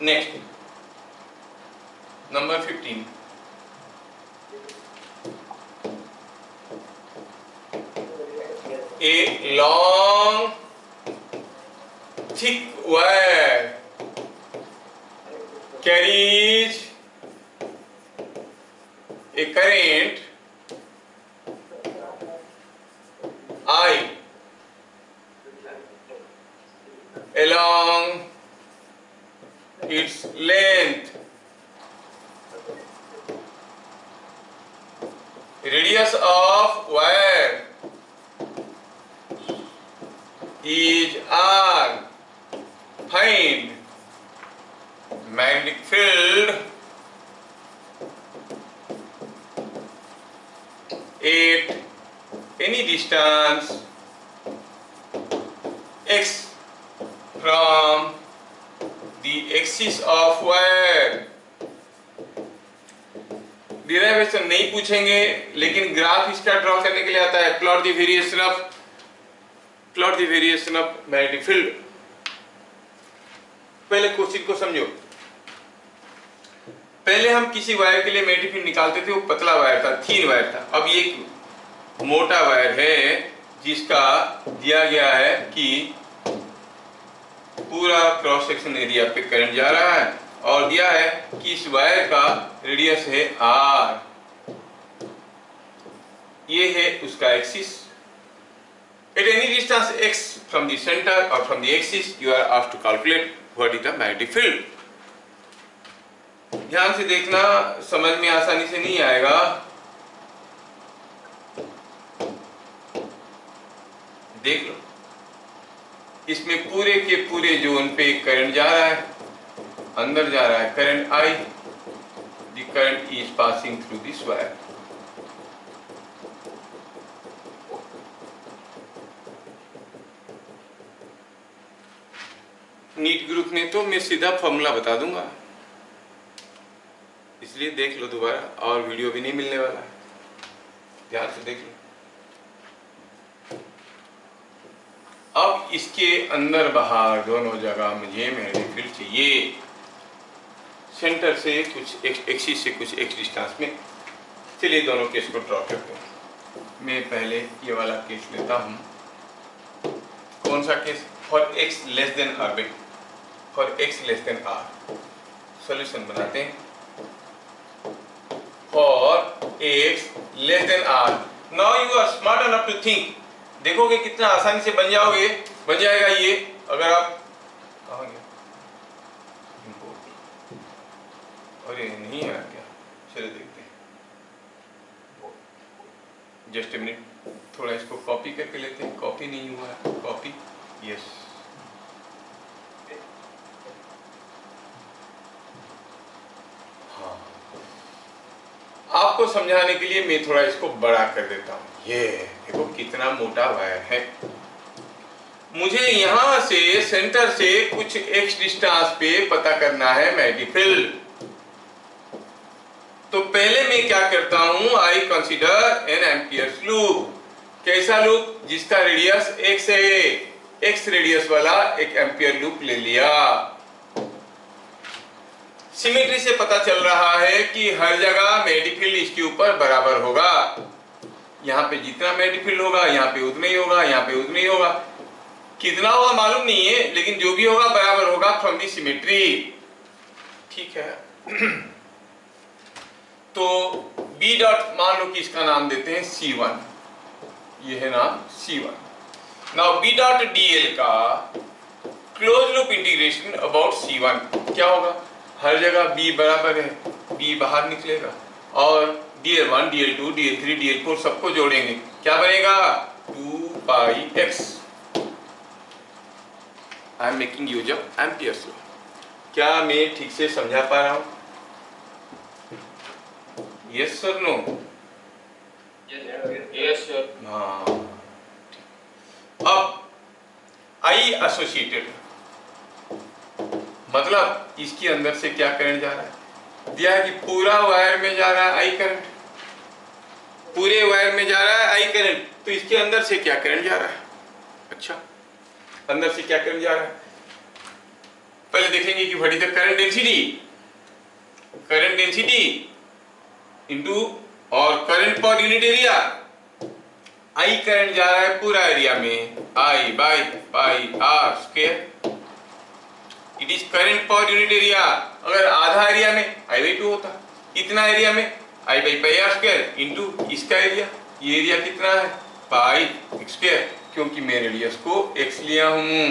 Next number 15. A long thick wire carries a current I along its length. Radius of wire is R. Find magnetic field at any distance x from the axis of wire. Derivation नहीं पूछेंगे, लेकिन graph इसका draw करने के लिए आता है. Plot the variation of magnetic field. पहले क्वेश्चन को समझो। पहले हम किसी वायर के लिए मैग्नेटिक फील्ड निकालते थे, वो पतला वायर था, थीन वायर था। अब ये मोटा वायर है जिसका दिया गया है कि पूरा क्रॉस सेक्शन एरिया पे करंट जा रहा है और दिया है कि इस वायर का रेडियस है r, ये है उसका axis. At any distance x from the center or from the axis, you are asked to calculate what is the magnetic field. ध्यान से देखना, समझ में आसानी से नहीं आएगा। देख लो, इसमें पूरे के पूरे जोन पे करंट जा रहा है, अंदर जा रहा है current I, the current is passing through this wire. NEET group में तो मैं सीधा फॉर्मूला बता दूंगा, इसलिए देख लो दोबारा, और वीडियो भी नहीं मिलने वाला है, ध्यान से देख लो। अब इसके अंदर बाहर दोनों जगह मुझे मैग्नेटिक फील्ड चाहिए, सेंटर से कुछ एक्सिस से कुछ एक्स डिस्टेंस में। चलिए दोनों केस को ड्रॉ करते हैं। मैं पहले ये वाला केस लेता हूँ। कौन सा केस? For x less than r, for x less than r solution बनाते हैं। For x less than r, now you are smart enough to think. देखोगे कितना आसानी से बन जाएगा ये, अगर आप कहाँ गया? अरे नहीं आ गया, चलो देखते हैं। जस्ट ए मिनट, थोड़ा इसको कॉपी करके लेते हैं। कॉपी नहीं हुआ है, कॉपी, यस। हाँ, आपको समझाने के लिए मैं थोड़ा इसको बड़ा कर देता हूँ। ये देखो कितना मोटा वायर है। मुझे यहां से सेंटर से कुछ एक्स डिस्टेंस पे पता करना है मैग्नेटिक फील्ड। तो पहले मैं क्या करता हूं, I consider N Ampere's loop. कैसा लूप? जिसका रेडियस एक्स है, एक्स रेडियस वाला एक एम्पियर लूप ले लिया। सिमेट्री से पता चल रहा है कि हर जगह मैग्नेटिक फील्ड इसके ऊपर बराबर होगा। यहाँ पे जितना मैग्नेटिक फील्ड होगा यहाँ पे उतना ही होगा, यहाँ पे उतना ही होगा। कितना होगा मालूम नहीं है, लेकिन जो भी होगा बराबर होगा फ्रॉम दी सिमेट्री। ठीक है। तो B डॉट मान लो कि इसका नाम देते हैं C1, ये है नाम C1। Now B dot DL का close loop integration about C1 क्या होगा? हर जगह B बराबर है, B बाहर निकलेगा और DL1, DL2, DL3, DL4 सबको जोड़ेंगे, क्या बनेगा? 2 pi x। I am making use of Ampere's law. क्या मैं ठीक से समझा पा रहा हूं? Yes sir, no? Yes sir. हाँ। अब आई एसोसिएटेड मतलब इसके अंदर से क्या करंट जा रहा है? दिया है कि पूरा वायर में जा रहा है आई करंट, पूरे वायर में जा रहा है आई करंट। तो इसके अंदर से क्या करंट जा रहा है? अच्छा, अंदर से क्या करंट जा रहा है? पहले देखेंगे कि what is the current density. Current density into और current per unit area. I current जा रहा है पूरा एरिया में, I by pi R square. It is current per unit area. अगर आधा एरिया में आई बाई 2 होता, इतना एरिया में I by pi R square into इसका एरिया। ये एरिया कितना है? पाई स्क्वायर, क्योंकि मैं रेडियस को x लिया हूं।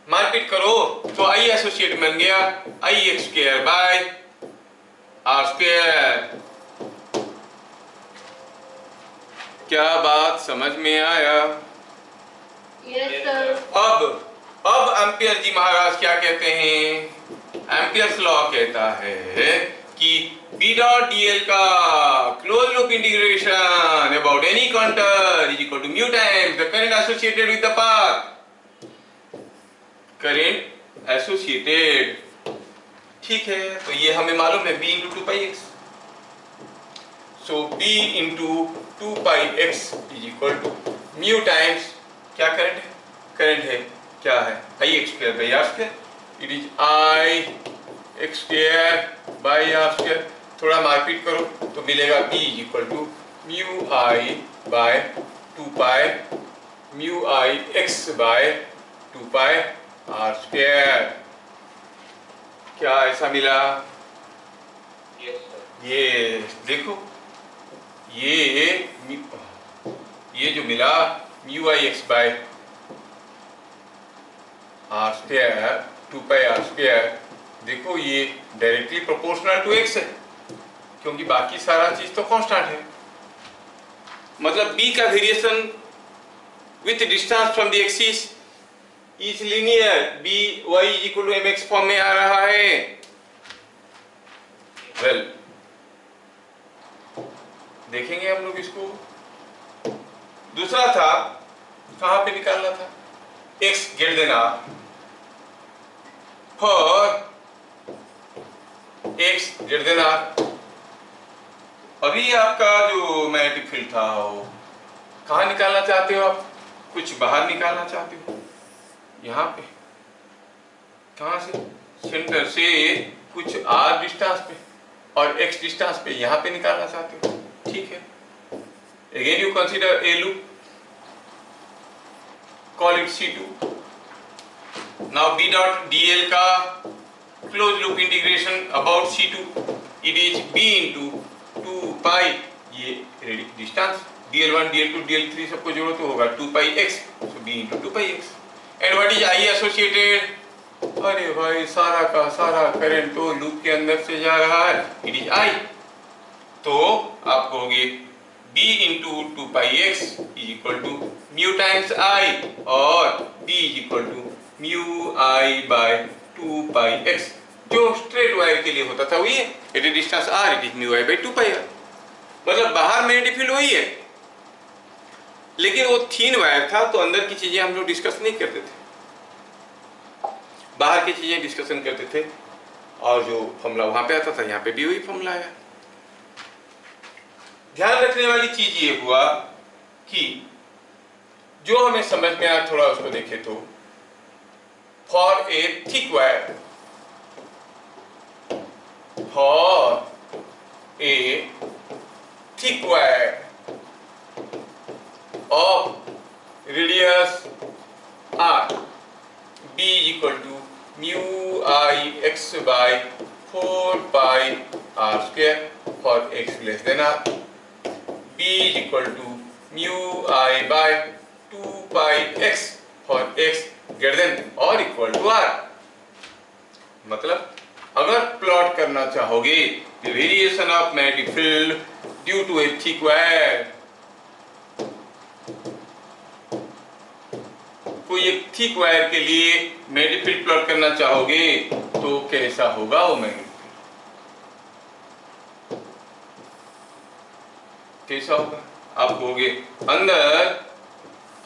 मारपीट करो तो आई एसोसिएट बन गया I x square by R square. क्या बात समझ में आया? Yes, sir. अब एम्पियर जी महाराज क्या कहते हैं? एम्पियर्स लॉ कहता है कि B डॉट DL का close loop integration about any counter is equal to mu times the current associated with the path. Current associated, ठीक है। तो ये हमें मालूम है B into 2 pi x। So B into 2 pi x is equal to mu times क्या current है? Current है क्या है I x square by R square, it is I x square by R square. थोड़ा मारपीट करो तो मिलेगा b is equal to mu I by 2 pi mu I x by 2 pi R square. क्या ऐसा मिला? Yes sir. ये देखो, ये जो मिला mu I x by R square 2 pi R square, देखो ये डायरेक्टली प्रोपोर्शनल टू एक्स है, क्योंकि बाकी सारा चीज तो कांस्टेंट है। मतलब b का variation with distance from the axis is linear, b y is equal to mx form में आ रहा है। वेल देखेंगे हम लोग इसको। दूसरा था, कहां पे निकालना था? x greater than r for x greater than r। अभी आपका जो मैग्नेटिक फील्ड था वो कहाँ निकालना चाहते हो आप? कुछ बाहर निकालना चाहते हो, यहाँ पे। कहाँ से? सेंटर से कुछ r डिस्टेंस पे और x डिस्टेंस पे यहाँ पे निकालना चाहते हो, ठीक है। Again you consider a loop, call it C2। Now b dot dl का close loop integration about C2, it is b into 2 पाई, ये डिस्टेंस dl1 dl2 dl3 सबको जोड़ो तो होगा 2 pi x, so b into 2 pi x। And what is i associated? अरे भाई सारा का सारा करंट तो लूप के अंदर से जा रहा है, इट इज i। तो आप कहोगे b into 2 pi x is equal to mu times i, और b is equal to mu i by 2 pi x। जो स्ट्रेट वायर के लिए होता था वही है, at a distance r it is mu i by 2 pi r। मतलब बाहर मैग्नेटिक फील्ड वही है, लेकिन वो थीन वायर था तो अंदर की चीजें हम लोग डिस्कस नहीं करते थे, बाहर की चीजें डिस्कशन करते थे। और जो फॉर्मूला वहां पे आता था यहाँ पे भी वही फॉर्मूला आया। ध्यान रखने वाली चीज ये हुआ कि जो हमें समझ में आया थोड़ा उसको देखे तो, for a thick wire, for a thick wire of radius r, b is equal to mu I x by 4 pi r square for x less than r, b is equal to mu I by 2 pi x for x greater than or equal to r। मतलब अगर plot करना चाहोगे the variation of magnetic field due to a thick wire, कोई एक thick wire के लिए magnetic field plot करना चाहोगे तो कैसा होगा वो मैग्नेटिक फील्ड? कैसा होगा? आप कहोगे अंदर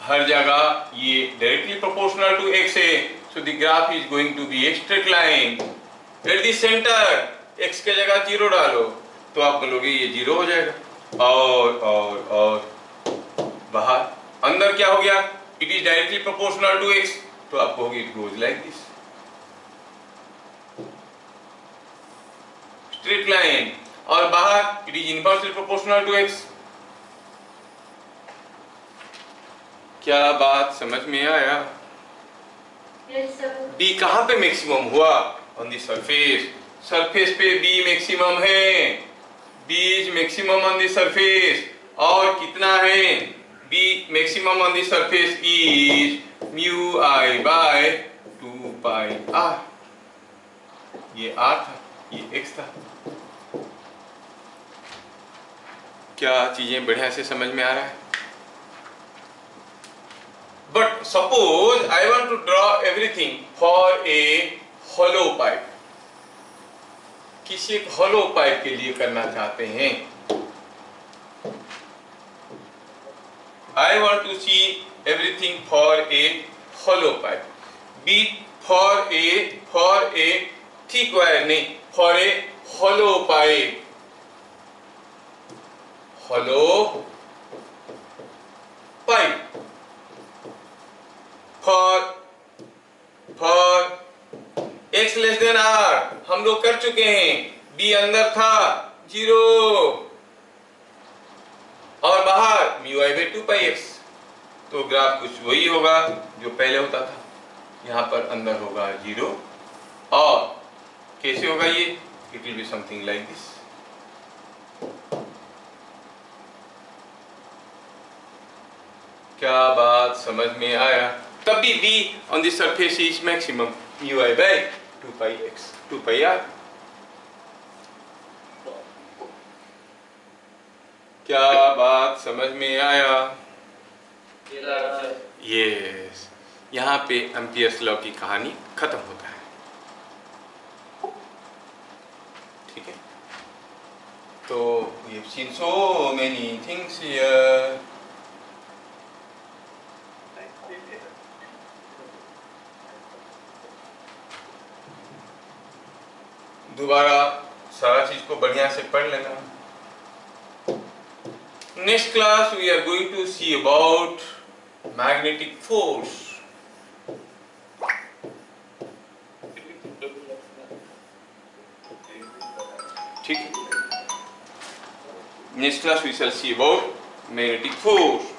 हर जगह ये डायरेक्टली प्रोपोर्शनल टू x है, so the graph is going to be a straight line. At the centre x के जगह 0 डालो तो आप बोलोगे ये 0 हो जाएगा। और बाहर अंदर क्या हो गया? It is directly proportional to x, तो आप कहोगे it goes like this, straight line. और बाहर it is inversely proportional to x। क्या बात समझ में आया? Yes sir. b कहां पे मैक्सिमम हुआ? On the surface. सरफेस पे b मैक्सिमम है, b is maximum on the surface. और कितना है? b maximum on the surface is mu I by 2 pi r। ये r था, ये x था। क्या चीजें बढ़िया से समझ में आ रहा है? But suppose I want to draw everything for a hollow pipe। किसी एक hollow pipe के लिए करना चाहते हैं। I want to see everything for a hollow pipe, be for a thick wire नहीं, for a hollow pipe, hollow pipe for equation are हम लोग कर चुके हैं। बी अंदर था 0 और बाहर म्यू आई बाई 2πx, तो ग्राफ कुछ वही होगा जो पहले होता था। यहाँ पर अंदर होगा 0 और कैसे होगा ये, it will be something like this. क्या बात समझ में आया? तब भी v on the surface is maximum mu I by 2πx 2πr। क्या बात समझ में आया? यस, यहाँ पे एम्पियर्स लॉ की कहानी खत्म होता है। ठीक है, तो we have seen so many things here। दोबारा सारा चीज को बढ़िया से पढ़ लेना। Next class we are going to see about magnetic force. ठीक है, next class we shall see about magnetic force.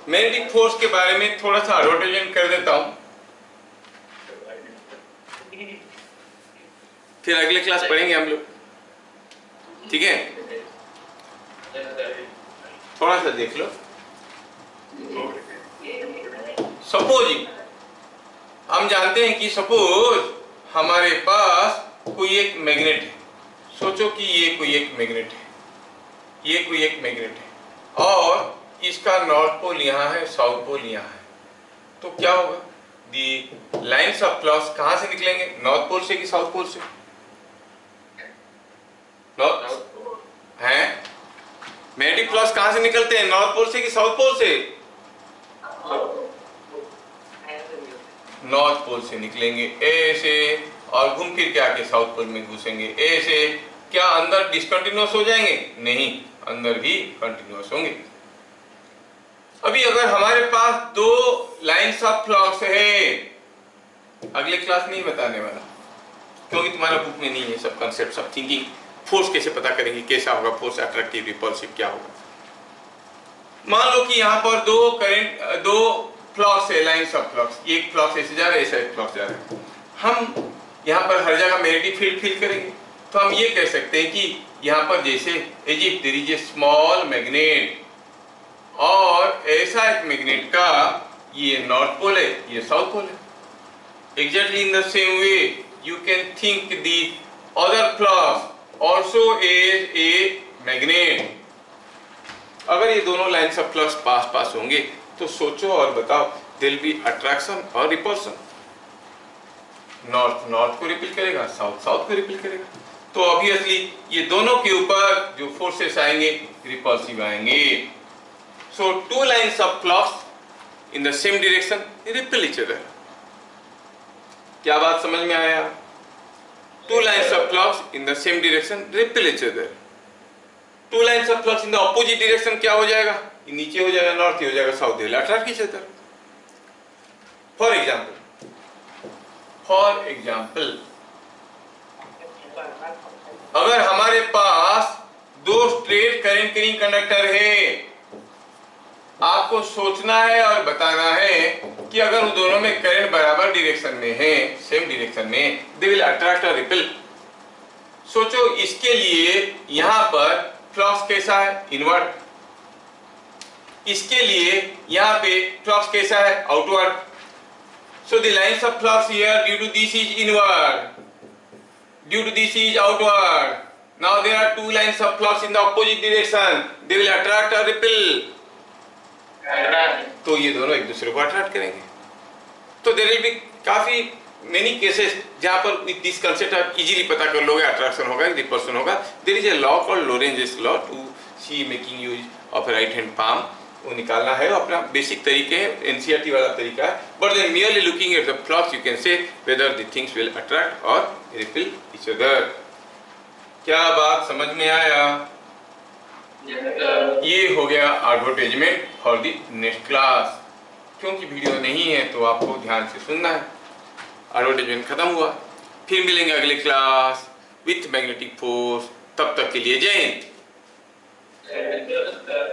Magnetic force के बारे में थोड़ा सा एडवर्टाइजमेंट कर देता हूं, फिर अगले क्लास पढ़ेंगे हम लोग। ठीक है, थोड़ा सा देख लो। सपोजिंग हम जानते हैं कि सपोज हमारे पास कोई एक मैग्नेट है। सोचो कि ये कोई एक मैग्नेट है, ये कोई एक मैग्नेट है और इसका नॉर्थ पोल यहाँ है, साउथ पोल यहाँ है। तो क्या होगा, दी लाइन्स ऑफ फ्लक्स कहाँ से निकलेंगे, नॉर्थ पोल से कि साउथ पोल से? नॉर्थ हैं, मैग्नेटिक फ्लक्स कहाँ से निकलते हैं, नॉर्थ पोल से कि साउथ पोल से? नॉर्थ पोल से निकलेंगे ऐसे और घूम फिर के आके साउथ पोल में घुसेंगे ऐसे। क्या अंदर डिसकंटिन्यूअस हो जाएंगे? नहीं, अंदर भी कंटिन्यूअस होंगे। अभी अगर हमारे पास दो लाइन्स ऑफ फ्लक्स है, अगले क्लास नहीं बताने वाला क्योंकि तुम्हारा बुक में नहीं है सब कॉन्सेप्ट्स ऑफ थिंकिंग। फोर्स कैसे पता करेंगे, कैसा होगा फोर्स, अट्रैक्टिव रिपल्सिव क्या होगा। मान लो कि यहाँ पर दो करंट, दो फ्लक्स है, लाइन्स ऑफ फ्लक्स, एक फ्लक्स ऐसे जा रहा है, ऐसा एक फ्लक्स जा रहा है। हम यहाँ पर हर जगह मैग्नेटिक फील्ड फील करेंगे तो हम ये कह सकते हैं कि यहाँ पर जैसे as if there is a small magnet और ऐसा एक मैग्नेट का ये नॉर्थ पोल है, ये साउथ पोल है। Exactly in the same way you can think the other flux also as a magnet. अगर ये दोनों लाइन्स ऑफ फ्लक्स पास पास होंगे तो सोचो और बताओ, देयर विल बी अट्रैक्शन और रिपल्शन। नॉर्थ नॉर्थ को रिपेल करेगा, साउथ साउथ को रिपेल करेगा। तो ऑब्वियसली ये दोनों के ऊपर जो फोर्सेस आएंगे रिपल्सिव आएंगे। So two lines of flux in the same direction repel each other। क्या बात समझ में आया? Two lines of flux in the same direction repel each other। Two lines of flux in the opposite direction क्या हो जाएगा? ये नीचे हो जाएगा, नॉर्थ ही हो जाएगा, south he attract each other। For example, अगर हमारे पास दो स्ट्रेट करंट कैरिंग कंडक्टर है, आपको सोचना है और बताना है कि अगर उन दोनों में करंट बराबर डायरेक्शन में है, सेम डायरेक्शन में, दे विल अट्रैक्ट और रिपेल। सोचो इसके लिए यहाँ पर फ्लक्स कैसा है, इनवर्ड। इसके लिए यहाँ पे फ्लक्स कैसा है, outward. So the lines of flux here due to this is inward, due to this is outward. Now there are two lines of flux in the opposite direction, they will attract और repel. तो ये दोनों एक दूसरे को attract करेंगे। तो there will be काफी मेनी केसेस जहां पर विद दिस कांसेप्ट आप इजीली पता कर लोगे अट्रैक्शन होगा, रिपल्शन होगा। There is a law called Lorentz law to see making use of right hand palm. वो निकालना है, अपना बेसिक तरीके है, एनसीईआरटी वाला तरीका है। But then merely looking at the flux you can say whether the things will attract और रिपेल ईच अदर। क्या बात समझ में आया? Yes, sir. ये हो गया advertisement for the next class. क्योंकि वीडियो नहीं है तो आपको ध्यान से सुनना है। एडवर्टाइजमेंट खत्म हुआ, फिर मिलेंगे अगले क्लास विथ मैग्नेटिक फोर्स। तब तक के लिए जय हिंद। Yes, sir.